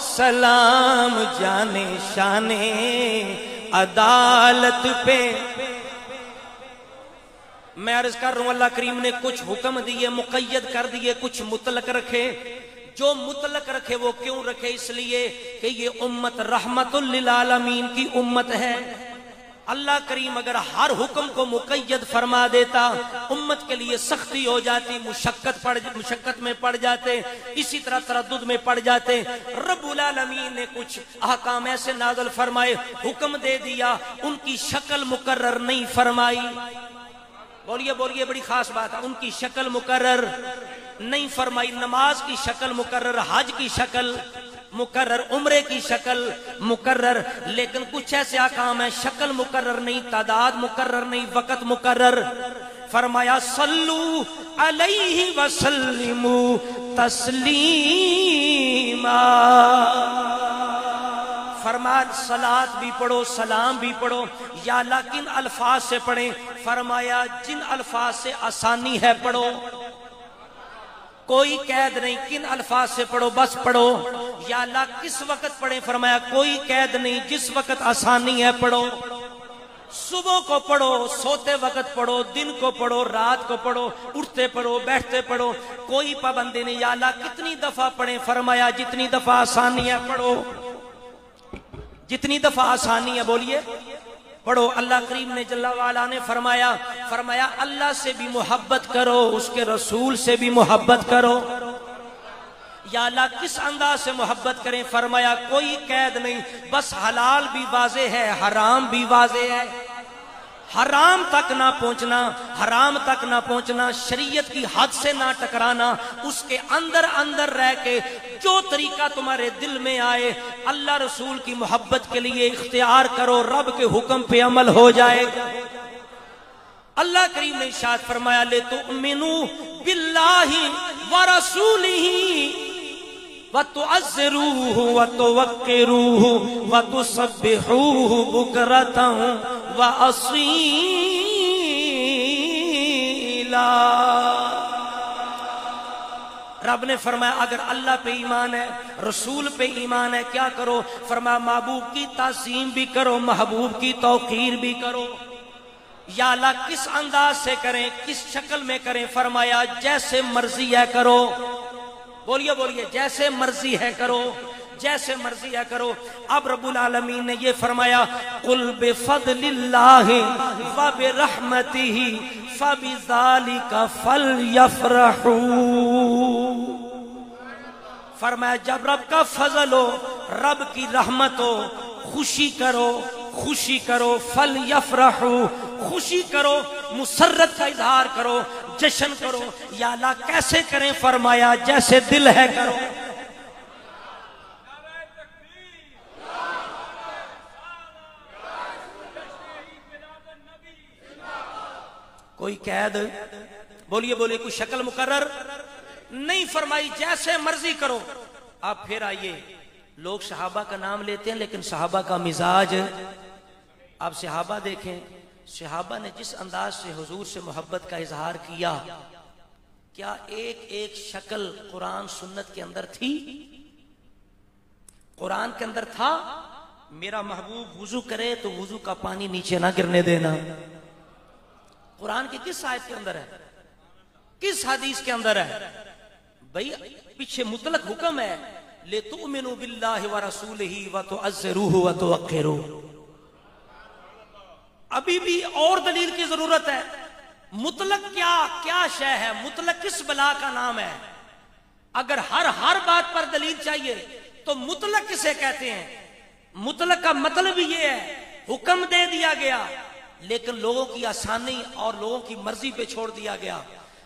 S1: سلام. جانے شان عدالت پہ. میں عرض کر رہا ہوں اللہ کریم نے کچھ حکم دیے مقید کر دیے, کچھ مطلق رکھے. جو مطلق رکھے وہ کیوں رکھے؟ اس لیے کہ یہ امت رحمت للعالمین کی امت ہے. اللہ کریم اگر ہر حکم کو مقید فرما دیتا امت کے لیے سختی ہو جاتی, مشقت میں پڑ جاتے, اسی طرح تردد میں پڑ جاتے. رب العالمین نے کچھ احکام ایسے نازل فرمائے, حکم دے دیا, ان کی شکل مقرر نہیں فرمائی. بولیے بولیے بڑی خاص بات ہے. ان کی شکل مقرر نہیں فرمائی. نماز کی شکل مقرر, حج کی شکل مقرر, عمرے کی شکل مقرر. لیکن کچھ ایسے احکام ہیں شکل مقرر نہیں, تعداد مقرر نہیں, وقت مقرر. فرمایا صلو علیہ وسلموا تسلیما. فرمایا صلات بھی پڑھو, سلام بھی پڑھو. یا اللہ کن الفاظ سے پڑھیں؟ فرمایا جن الفاظ سے آسانی ہے پڑھو, کوئی قید نہیں. کن الفاظ سے پڑھو بس پڑھو. یا اللہ کس وقت پڑھیں؟ فرمایا کوئی قید نہیں, جس وقت آسانی ہے پڑھو. صبح کو پڑھو, سوتے وقت پڑھو, دن کو پڑھو, رات کو پڑھو, اٹھتے پڑھو, بیٹھتے پڑھو, کوئی پابندی نہیں. یا اللہ کتنی دفعہ پڑھیں؟ فرمایا جتنی دفعہ آسانی ہے پڑھو, جتنی دفعہ آسانی ہے بولیے پڑھو. اللہ کریم نے جل وعلا نے فرمایا اللہ سے بھی محبت کرو, اس کے رسول سے بھی محبت کرو. یا اللہ کس انداز سے محبت کریں؟ فرمایا کوئی قید نہیں, بس حلال بھی واضح ہے, حرام بھی واضح ہے. حرام تک نہ پہنچنا, حرام تک نہ پہنچنا, شریعت کی حد سے نہ ٹکرانا, اس کے اندر اندر رہ کے جو طریقہ تمہارے دل میں آئے اللہ رسول کی محبت کے لیے اختیار کرو, رب کے حکم پہ عمل ہو جائے گا. اللہ کریم نے ارشاد فرمایا لِتُؤْمِنُوا بِاللَّهِ وَرَسُولِهِ وَتُعَزِّرُوهُ وَتُوَقِّرُوهُ وَتُسَبِّحُوهُ بُكْرَةً وأصيلا۔ رب نے فرمایا اگر اللہ پہ ایمان ہے، رسول پہ ایمان ہے، کیا کرو؟ فرمایا محبوب کی تعظیم بھی کرو، محبوب کی توقیر بھی کرو۔ یا اللہ کس انداز سے کریں، کس شکل میں کریں؟ فرمایا جیسے مرضی ہے کرو۔ بولیے بولیے، جیسے مرضی ہے کرو، جیسے مرضی ہے کرو۔ اب رب العالمین نے یہ فرمایا قل بفضل اللہ وبرحمتہ فبذالک فلیفرحوا۔ فرمایا جب رب کا فضل ہو، رب کی رحمت ہو، خوشی کرو، خوشی کرو، فلیفرحوا، خوشی کرو، مسرت کا اظہار کرو، جشن کرو۔ یا اللہ کیسے کریں؟ فرمایا جیسے دل ہے کرو۔ کوئی قید؟ بولیے بولیے، کوئی شکل مقرر نہیں فرمائی، جیسے مرضی کرو۔ اب پھر آئیے، لوگ صحابہ کا نام لیتے ہیں لیکن صحابہ کا مزاج، اب صحابہ دیکھیں، صحابہ نے جس انداز سے حضور سے محبت کا اظہار کیا، کیا ایک ایک شکل قرآن سنت کے اندر تھی؟ قرآن کے اندر تھا میرا محبوب وضو کرے تو وضو کا پانی نیچے نہ گرنے دینا؟ قرآن کی کس آیت کے اندر ہے؟ کس حدیث کے اندر ہے؟ بھئی پیچھے مطلق حکم ہے لِتُؤْمِنُوا بِاللَّهِ وَرَسُولِهِ وَتُعَزِّرُوهُ وَتُوَقِّرُوهُ۔ ابھی بھی اور دلیل کی ضرورت ہے۔ مطلق کیا شے ہے؟ مطلق کس بلا کا نام ہے؟ اگر ہر بات پر دلیل چاہیے تو مطلق کسے کہتے ہیں؟ مطلق کا مطلب یہ ہے حکم دے دیا گیا لیکن لوگوں کی آسانی اور لوگوں کی مرضی پہ چھوڑ دیا گیا۔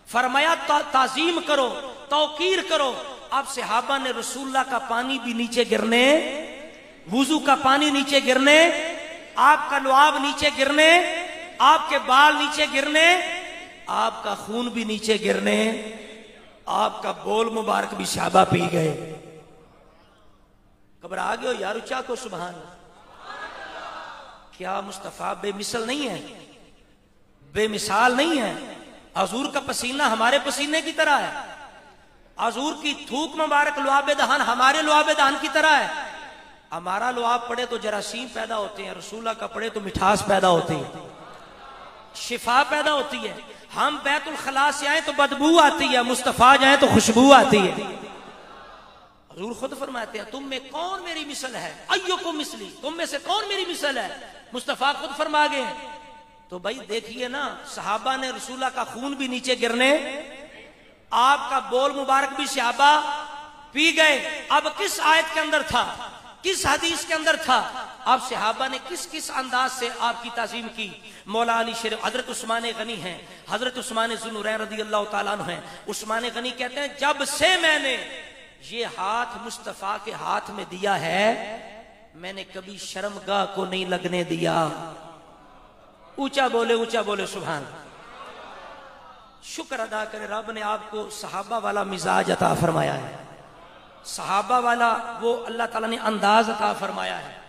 S1: فرمایا تعظیم کرو، توقیر کرو۔ اب صحابہ نے رسول اللہ کا پانی بھی نیچے گرنے، وضو کا پانی نیچے گرنے، آپ کا لعاب نیچے گرنے، آپ کے بال نیچے گرنے، آپ کا خون بھی نیچے گرنے، آپ کا بول مبارک بھی صحابہ پی گئے۔ گھبرا گئے ہو یار؟ اچھا کو سبحان اللہ۔ کیا مصطفیٰ بے مثل نہیں ہے؟ بے مثال نہیں ہے؟ حضور کا پسینہ ہمارے پسینے کی طرح ہے، حضور کی تھوک مبارک لعاب دہن ہمارے لعاب دہن کی طرح ہے۔ ہمارا لعاب پڑے تو جراثیم پیدا ہوتے ہیں، رسول اللہ کا پڑے تو مٹھاس پیدا ہوتی ہے، شفا پیدا ہوتی ہے۔ ہم بیت الخلاء سے آئیں تو بدبو آتی ہے، مصطفیٰ جائیں تو خوشبو آتی ہے۔ حضور خود فرماتے ہیں تم میں کون میری مثل ہے؟ ایوکم مثلی، تم میں سے کون میری مثل ہے؟ مصطفیٰ خود فرما گئے۔ تو بھائی دیکھیے نا، صحابہ نے رسول اللہ کا خون بھی نیچے گرنے، آپ کا بول مبارک بھی صحابہ پی گئے۔ اب کس آیت کے اندر تھا؟ کس حدیث کے اندر تھا؟ اب صحابہ نے کس انداز سے آپ کی تعظیم کی؟ مولا علی شریف، حضرت عثمان غنی ہیں، حضرت عثمان ذو النورین رضی اللہ تعالیٰ عنہ ہیں۔ عثمان غنی کہتے ہیں جب سے میں نے یہ ہاتھ مصطفیٰ کے ہاتھ میں دیا ہے میں نے کبھی شرمگاہ کو نہیں لگنے دیا۔ اونچا بولے سبحان۔ شکر ادا کرے رب نے آپ کو صحابہ والا مزاج عطا فرمایا ہے، صحابہ والا وہ اللہ تعالیٰ نے انداز عطا فرمایا ہے۔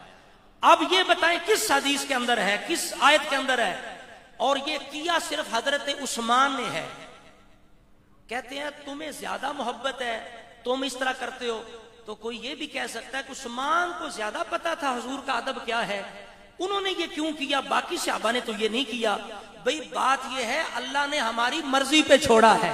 S1: اب یہ بتائیں کس حدیث کے اندر ہے، کس آیت کے اندر ہے؟ اور یہ کیا صرف حضرت عثمان نے ہے۔ کہتے ہیں تمہیں زیادہ محبت ہے، تم اس طرح کرتے ہو، تو کوئی یہ بھی کہہ سکتا ہے کہ عثمان کو زیادہ پتا تھا حضور کا ادب کیا ہے، انہوں نے یہ کیوں کیا، باقی صحابہ نے تو یہ نہیں کیا۔ بھئی بات یہ ہے اللہ نے ہماری مرضی پہ چھوڑا ہے،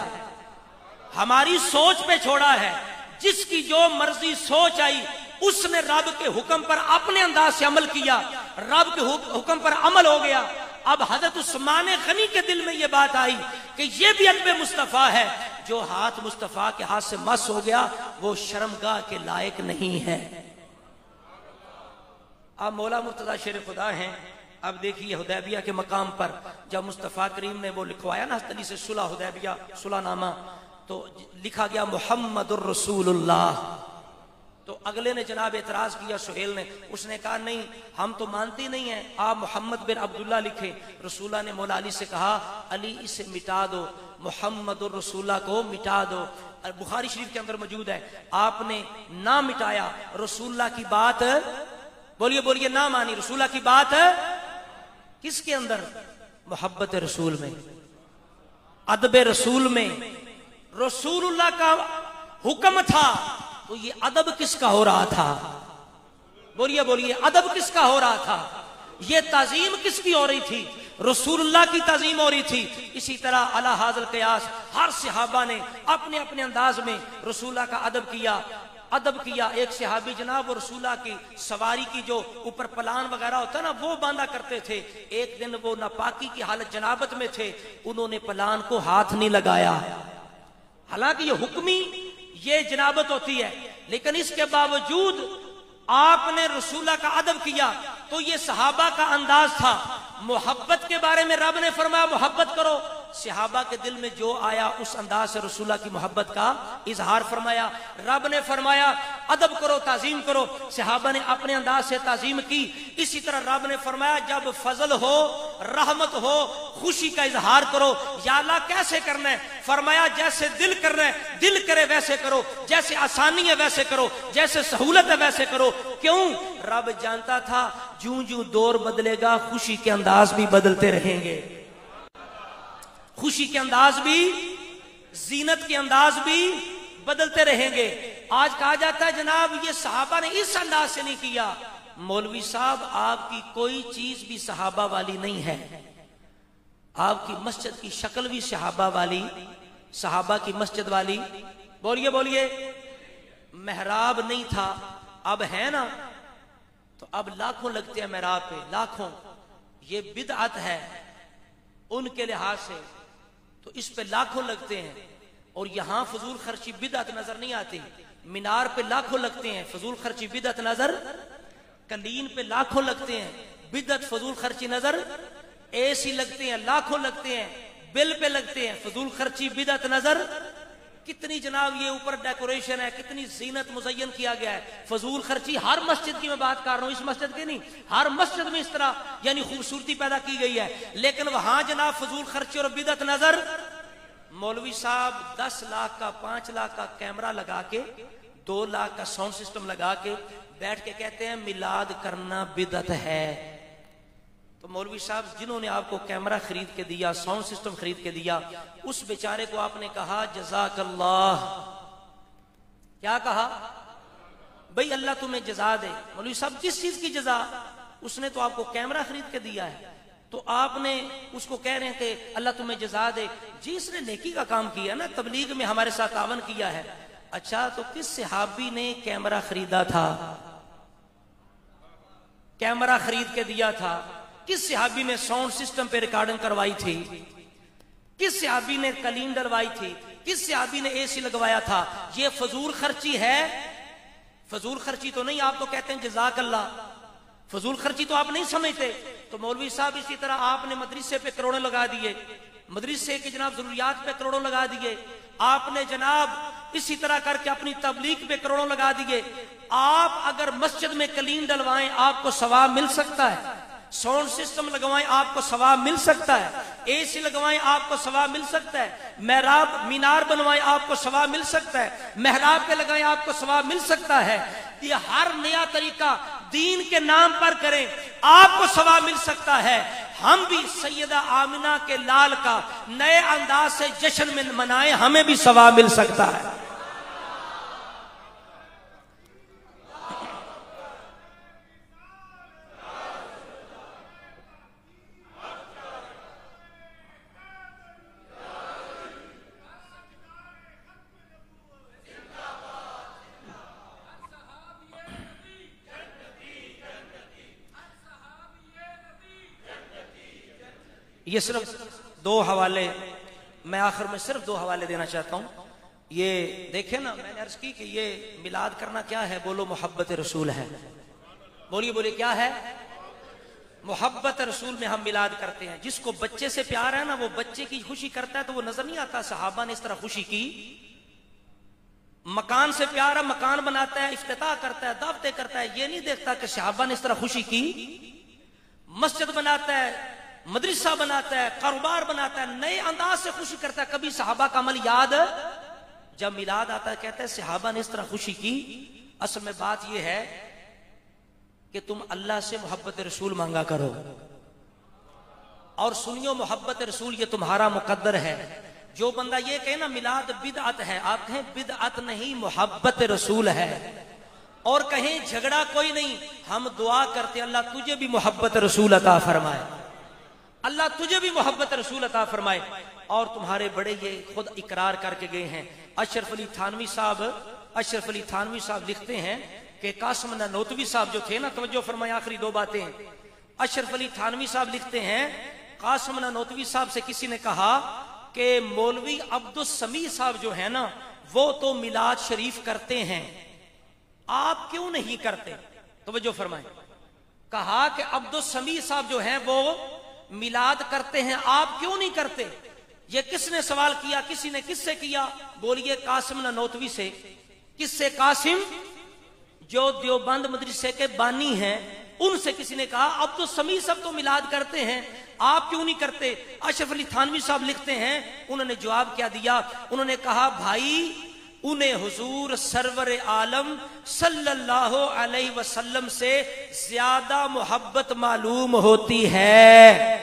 S1: ہماری سوچ پہ چھوڑا ہے۔ جس کی جو مرضی سوچ آئی اس نے رب کے حکم پر اپنے انداز سے عمل کیا، رب کے حکم پر عمل ہو گیا۔ اب حضرت عثمان غنی کے دل میں یہ بات آئی کہ یہ بھی ادب مصطفیٰ ہے، جو ہاتھ مصطفیٰ کے ہاتھ سے مس ہو گیا وہ شرمگاہ کے لائق نہیں ہے۔ اب مولا مرتضی شیر خدا ہیں۔ اب دیکھیے حدیبیہ کے مقام پر جب مصطفیٰ کریم نے وہ لکھوایا نا حضرت علی سے صلح حدیبیہ، صلح نامہ، تو لکھا گیا محمد الرسول اللہ۔ تو اگلے نے جناب اعتراض کیا، سہیل نے، اس نے کہا نہیں ہم تو مانتے نہیں ہیں، آپ محمد بن عبداللہ لکھے۔ رسول اللہ نے مولا علی سے کہا علی اسے مٹا دو، محمد الرسول اللہ کو مٹا دو۔ بخاری شریف کے اندر موجود ہے، آپ نے نہ مٹایا، رسول اللہ کی بات بولیے نہ مانی، رسول اللہ کی بات کس کے اندر؟ محبت رسول میں، ادب رسول میں۔ رسول اللہ کا حکم تھا تو یہ ادب کس کا ہو رہا تھا؟ بولیے بولیے، ادب کس کا ہو رہا تھا؟ یہ تعظیم کس کی ہو رہی تھی؟ رسول اللہ کی تعظیم ہو رہی تھی۔ اسی طرح علی ھذا القیاس ہر صحابہ نے اپنے اپنے انداز میں رسول اللہ کا ادب کیا۔ ایک صحابی جناب وہ رسول اللہ کی سواری کی جو اوپر پلان وغیرہ ہوتا نا وہ باندھا کرتے تھے۔ ایک دن وہ ناپاکی کی حالت جنابت میں تھے، انہوں نے پلان کو ہاتھ نہیں لگایا، حالانکہ یہ حکمی یہ جنابت ہوتی ہے، لیکن اس کے باوجود آپ نے رسول اللہ کا ادب کیا۔ تو یہ صحابہ کا انداز تھا۔ محبت کے بارے میں رب نے فرمایا محبت کرو، صحابہ کے دل میں جو آیا اس انداز سے رسول اللہ کی محبت کا اظہار فرمایا۔ رب نے فرمایا ادب کرو، تعظیم کرو، صحابہ نے اپنے انداز سے تعظیم کی۔ اسی طرح رب نے فرمایا جب فضل ہو، رحمت ہو، خوشی کا اظہار کرو۔ یا اللہ کیسے کرنا ہے؟ فرمایا جیسے دل کرنا ہے دل کرے ویسے کرو، جیسے آسانی ہے ویسے کرو، جیسے سہولت ہے ویسے کرو۔ کیوں؟ رب جانتا تھا جوں جوں دور بدلے گا خوشی کے انداز بھی بدلتے رہیں گے، خوشی کے انداز بھی، زینت کے انداز بھی بدلتے رہیں گے۔ آج کہا جاتا ہے جناب یہ صحابہ نے اس انداز سے نہیں کیا۔ مولوی صاحب آپ کی کوئی چیز بھی صحابہ والی نہیں ہے، آپ کی مسجد کی شکل بھی صحابہ والی، صحابہ کی مسجد والی، بولیے بولیے، محراب نہیں تھا، اب ہے نا، تو اب لاکھوں لگتے ہیں محراب پہ، لاکھوں۔ یہ بدعت ہے ان کے لحاظ سے، تو اس پہ لاکھوں لگتے ہیں، اور یہاں فضول خرچی بدعت نظر نہیں آتی۔ مینار پہ لاکھوں لگتے ہیں، فضول خرچی بدعت نظر، کلین پہ لاکھوں لگتے ہیں، بدعت فضول خرچی نظر، اے سی لگتے ہیں لاکھوں لگتے ہیں، بل پہ لگتے ہیں، فضول خرچی بدعت نظر۔ کتنی جناب یہ اوپر ڈیکوریشن ہے، کتنی زینت مزین کیا گیا ہے، فضول خرچی۔ ہر مسجد کی میں بات کر رہا ہوں، اس مسجد کی نہیں، ہر مسجد میں اس طرح یعنی خوبصورتی پیدا کی گئی ہے، لیکن وہاں جناب فضول خرچی اور بدعت نظر۔ مولوی صاحب 10 لاکھ کا 5 لاکھ کا کیمرہ لگا کے، 2 لاکھ کا ساؤنڈ سسٹم لگا کے بیٹھ کے کہتے ہیں میلاد کرنا بدعت ہے۔ تو مولوی صاحب جنہوں نے آپ کو کیمرہ خرید کے دیا، ساؤنڈ سسٹم خرید کے دیا، اس بیچارے کو آپ نے کہا جزاک اللہ، کیا کہا؟ بھئی اللہ تمہیں جزا دے۔ مولوی صاحب کس چیز کی جزا؟ اس نے تو آپ کو کیمرہ خرید کے دیا ہے، تو آپ نے اس کو کہہ رہے ہیں کہ اللہ تمہیں جزا دے۔ جی اس نے نیکی کا کام کیا نا، تبلیغ میں ہمارے ساتھ تعاون کیا ہے۔ اچھا تو کس صحابی نے کیمرہ خریدا تھا، کیمرہ خرید کے دیا تھا؟ کس صحابی نے ساؤنڈ سسٹم پہ ریکارڈنگ کروائی تھی؟ کس صحابی نے کلین ڈلوائی تھی؟ کس صحابی نے اے سی لگوایا تھا؟ یہ فضول خرچی ہے؟ فضول خرچی تو نہیں، آپ تو کہتے ہیں جزاک اللہ، فضول خرچی تو آپ نہیں سمجھتے۔ تو مولوی صاحب اسی طرح آپ نے مدرسے پہ کروڑوں لگا دیے، مدرسے کی جناب ضروریات پہ کروڑوں لگا دیے، آپ نے جناب اسی طرح کر کے اپنی تبلیغ پہ کروڑوں لگا دیے۔ آپ اگر مسجد میں کلین ڈلوائیں آپ کو ثواب مل سکتا ہے، ساؤنڈ سسٹم لگوائیں آپ کو ثواب مل سکتا ہے، اے سی لگوائیں آپ کو ثواب مل سکتا ہے، محراب مینار بنوائیں آپ کو ثواب مل سکتا ہے، محراب پہ لگائیں آپ کو ثواب مل سکتا ہے۔ یہ ہر نیا طریقہ دین کے نام پر کریں آپ کو ثواب مل سکتا ہے۔ ہم بھی سیدہ آمنہ کے لال کا نئے انداز سے جشن میں منائیں، ہمیں بھی ثواب مل سکتا ہے۔ یہ صرف 2 حوالے، میں آخر میں صرف 2 حوالے دینا چاہتا ہوں۔ یہ دیکھیں نا، میں نے عرض کی کہ یہ میلاد کرنا کیا ہے، بولو محبت رسول ہے، بولیے بولیے کیا ہے؟ محبت رسول میں ہم میلاد کرتے ہیں۔ جس کو بچے سے پیار ہے نا، وہ بچے کی خوشی کرتا ہے تو وہ نظر نہیں آتا صحابہ نے اس طرح خوشی کی۔ مکان سے پیار ہے، مکان بناتا ہے، افتتاح کرتا ہے، دعوتیں کرتا ہے، یہ نہیں دیکھتا کہ صحابہ نے اس طرح خوشی کی۔ مسجد بناتا ہے، مدرسہ بناتا ہے، کاروبار بناتا ہے، نئے انداز سے خوشی کرتا ہے۔ کبھی صحابہ کا عمل یاد؟ جب میلاد آتا ہے کہتا ہے صحابہ نے اس طرح خوشی کی۔ اصل میں بات یہ ہے کہ تم اللہ سے محبت رسول مانگا کرو، اور سنیو محبت رسول یہ تمہارا مقدر ہے. جو بندہ یہ کہے نا میلاد بدعت ہے، آپ کہیں بدعت نہیں محبت رسول ہے. اور کہیں جھگڑا کوئی نہیں، ہم دعا کرتے اللہ تجھے بھی محبت رسول عطا فرمائے، اللہ تجھے بھی محبت رسول عطا فرمائے. اور تمہارے بڑے یہ خود اقرار کر کے گئے ہیں. اشرف علی تھانوی صاحب لکھتے ہیں کہ قاسم نانوتوی صاحب جو تھے نا، توجہ فرمائے آخری دو باتیں. اشرف علی تھانوی صاحب لکھتے ہیں قاسم نانوتوی صاحب سے کسی نے کہا کہ مولوی عبدالسمیع صاحب جو ہے نا وہ تو میلاد شریف کرتے ہیں، آپ کیوں نہیں کرتے؟ توجہ فرمائیں. کہا کہ عبدالسمیع صاحب جو ہیں وہ میلاد کرتے ہیں، آپ کیوں نہیں کرتے؟ یہ کس نے سوال کیا؟ کسی نے کس سے کیا؟ بولیے قاسم نانوتوی سے. کس سے؟ قاسم جو دیوبند مدرسے کے بانی ہیں ان سے کسی نے کہا عبدالسمیع صاحب تو میلاد کرتے ہیں، آپ کیوں نہیں کرتے؟ اشرف علی تھانوی صاحب لکھتے ہیں انہوں نے جواب کیا دیا، انہوں نے کہا بھائی انہیں حضور سرور عالم صلی اللہ علیہ وسلم سے زیادہ محبت معلوم ہوتی ہے،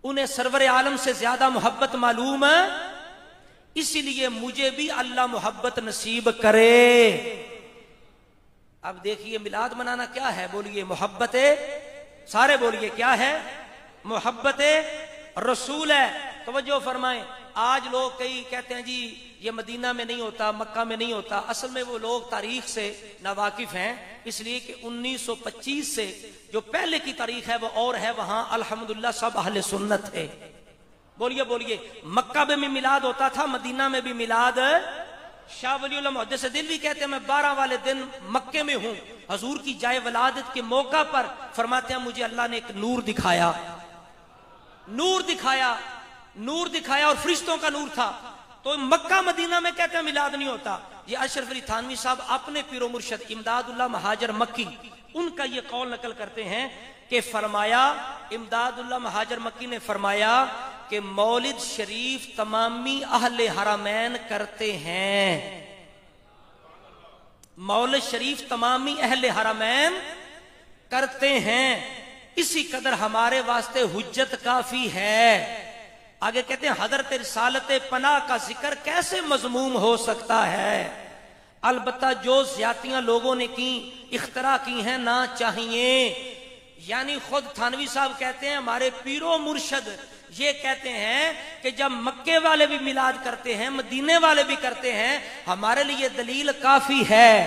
S1: انہیں سرور عالم سے زیادہ محبت معلوم ہے، اسی لیے مجھے بھی اللہ محبت نصیب کرے. اب دیکھیے میلاد منانا کیا ہے؟ بولیے محبت، سارے بولیے کیا ہے؟ محبت رسول ہے. توجہ فرمائیں. آج لوگ کئی کہتے ہیں جی یہ مدینہ میں نہیں ہوتا، مکہ میں نہیں ہوتا. اصل میں وہ لوگ تاریخ سے ناواقف ہیں، اس لیے کہ 1925 سے جو پہلے کی تاریخ ہے وہ اور ہے، وہاں الحمدللہ سب اہل سنت ہے. بولیے مکہ میں بھی میلاد ہوتا تھا، مدینہ میں بھی میلاد. شاہ ولی اللہ محدث دہلوی کہتے ہیں میں 12 والے دن مکے میں ہوں، حضور کی جائے ولادت کے موقع پر فرماتے ہیں مجھے اللہ نے ایک نور دکھایا اور فرشتوں کا نور تھا. تو مکہ مدینہ میں کہتے ہیں میلاد نہیں ہوتا. یہ اشرف علی تھانوی صاحب اپنے پیر و مرشد امداد اللہ مہاجر مکی ان کا یہ قول نقل کرتے ہیں کہ فرمایا، امداد اللہ مہاجر مکی نے فرمایا کہ مولد شریف تمامی اہل حرمین کرتے ہیں، مولد شریف تمامی اہل حرمین کرتے ہیں، اسی قدر ہمارے واسطے حجت کافی ہے. آگے کہتے ہیں حضرت رسالت پناہ کا ذکر کیسے مذموم ہو سکتا ہے؟ البتہ جو زیادتیاں لوگوں نے کی اختراع کی ہیں نہ چاہیے. یعنی خود تھانوی صاحب کہتے ہیں ہمارے پیر و مرشد یہ کہتے ہیں کہ جب مکے والے بھی میلاد کرتے ہیں، مدینے والے بھی کرتے ہیں، ہمارے لیے دلیل کافی ہے.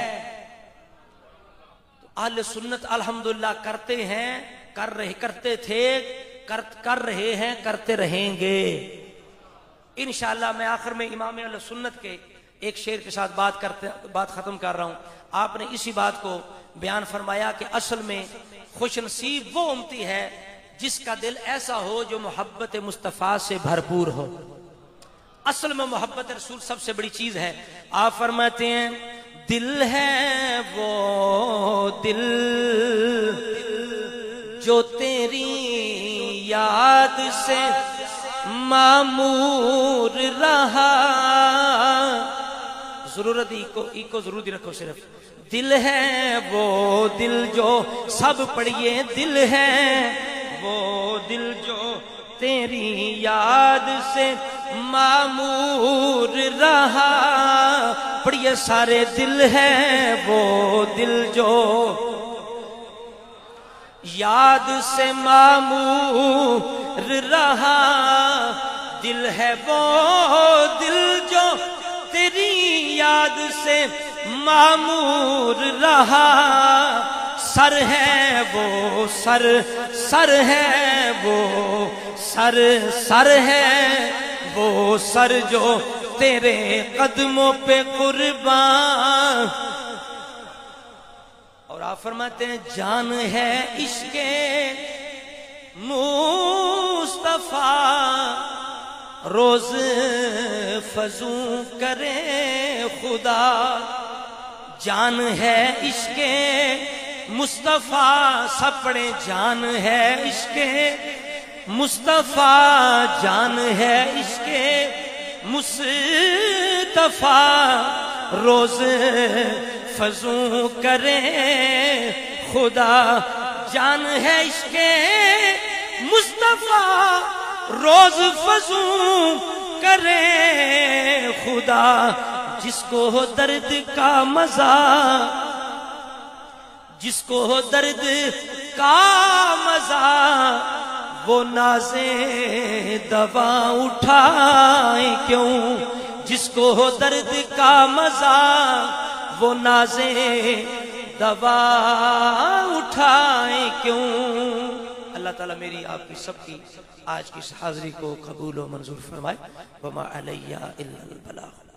S1: اہل سنت الحمدللہ کرتے ہیں، کرتے تھے، کر رہے ہیں، کرتے رہیں گے انشاءاللہ. میں آخر میں امام اہل سنت کے ایک شعر کے ساتھ بات ختم کر رہا ہوں. آپ نے اسی بات کو بیان فرمایا کہ اصل میں خوش نصیب وہ امتی ہے جس کا دل ایسا ہو جو محبت مصطفیٰ سے بھرپور ہو. اصل میں محبت رسول سب سے بڑی چیز ہے. آپ فرماتے ہیں دل ہے وہ دل جو تیری یاد سے معمور رہا. ضرورت کو ضرور رکھو. صرف دل ہے وہ دل جو سب پڑھیے، دل ہے وہ دل جو تیری یاد سے معمور رہا. پڑھیے سارے دل ہے وہ دل جو یاد سے معمور رہا. دل ہے وہ دل جو تیری یاد سے معمور رہا. سر ہے وہ سر ہے وہ سر ہے وہ سر جو تیرے قدموں پہ قربان. اور آپ فرماتے ہیں جان ہے عشق مصطفیٰ روز فزوں کرے خدا. جان ہے عشق مصطفیٰ سپڑے، جان ہے عشق مصطفیٰ، جان ہے عشق مصطفیٰ روز فزوں کرے خدا. جان ہے عشق مصطفیٰ روز فزوں کرے خدا، جس کو ہو درد کا مزہ، جس کو ہو درد کا مزہ، وہ نازیں دوا اٹھائیں کیوں؟ جس کو ہو درد کا مزہ، وہ نازیں دوا اٹھائیں کیوں؟ اللہ تعالیٰ میری آپ کی سب کی آج کی اس حاضری کو قبول و منظور فرمائے۔ وما علیہ الا البلاغ۔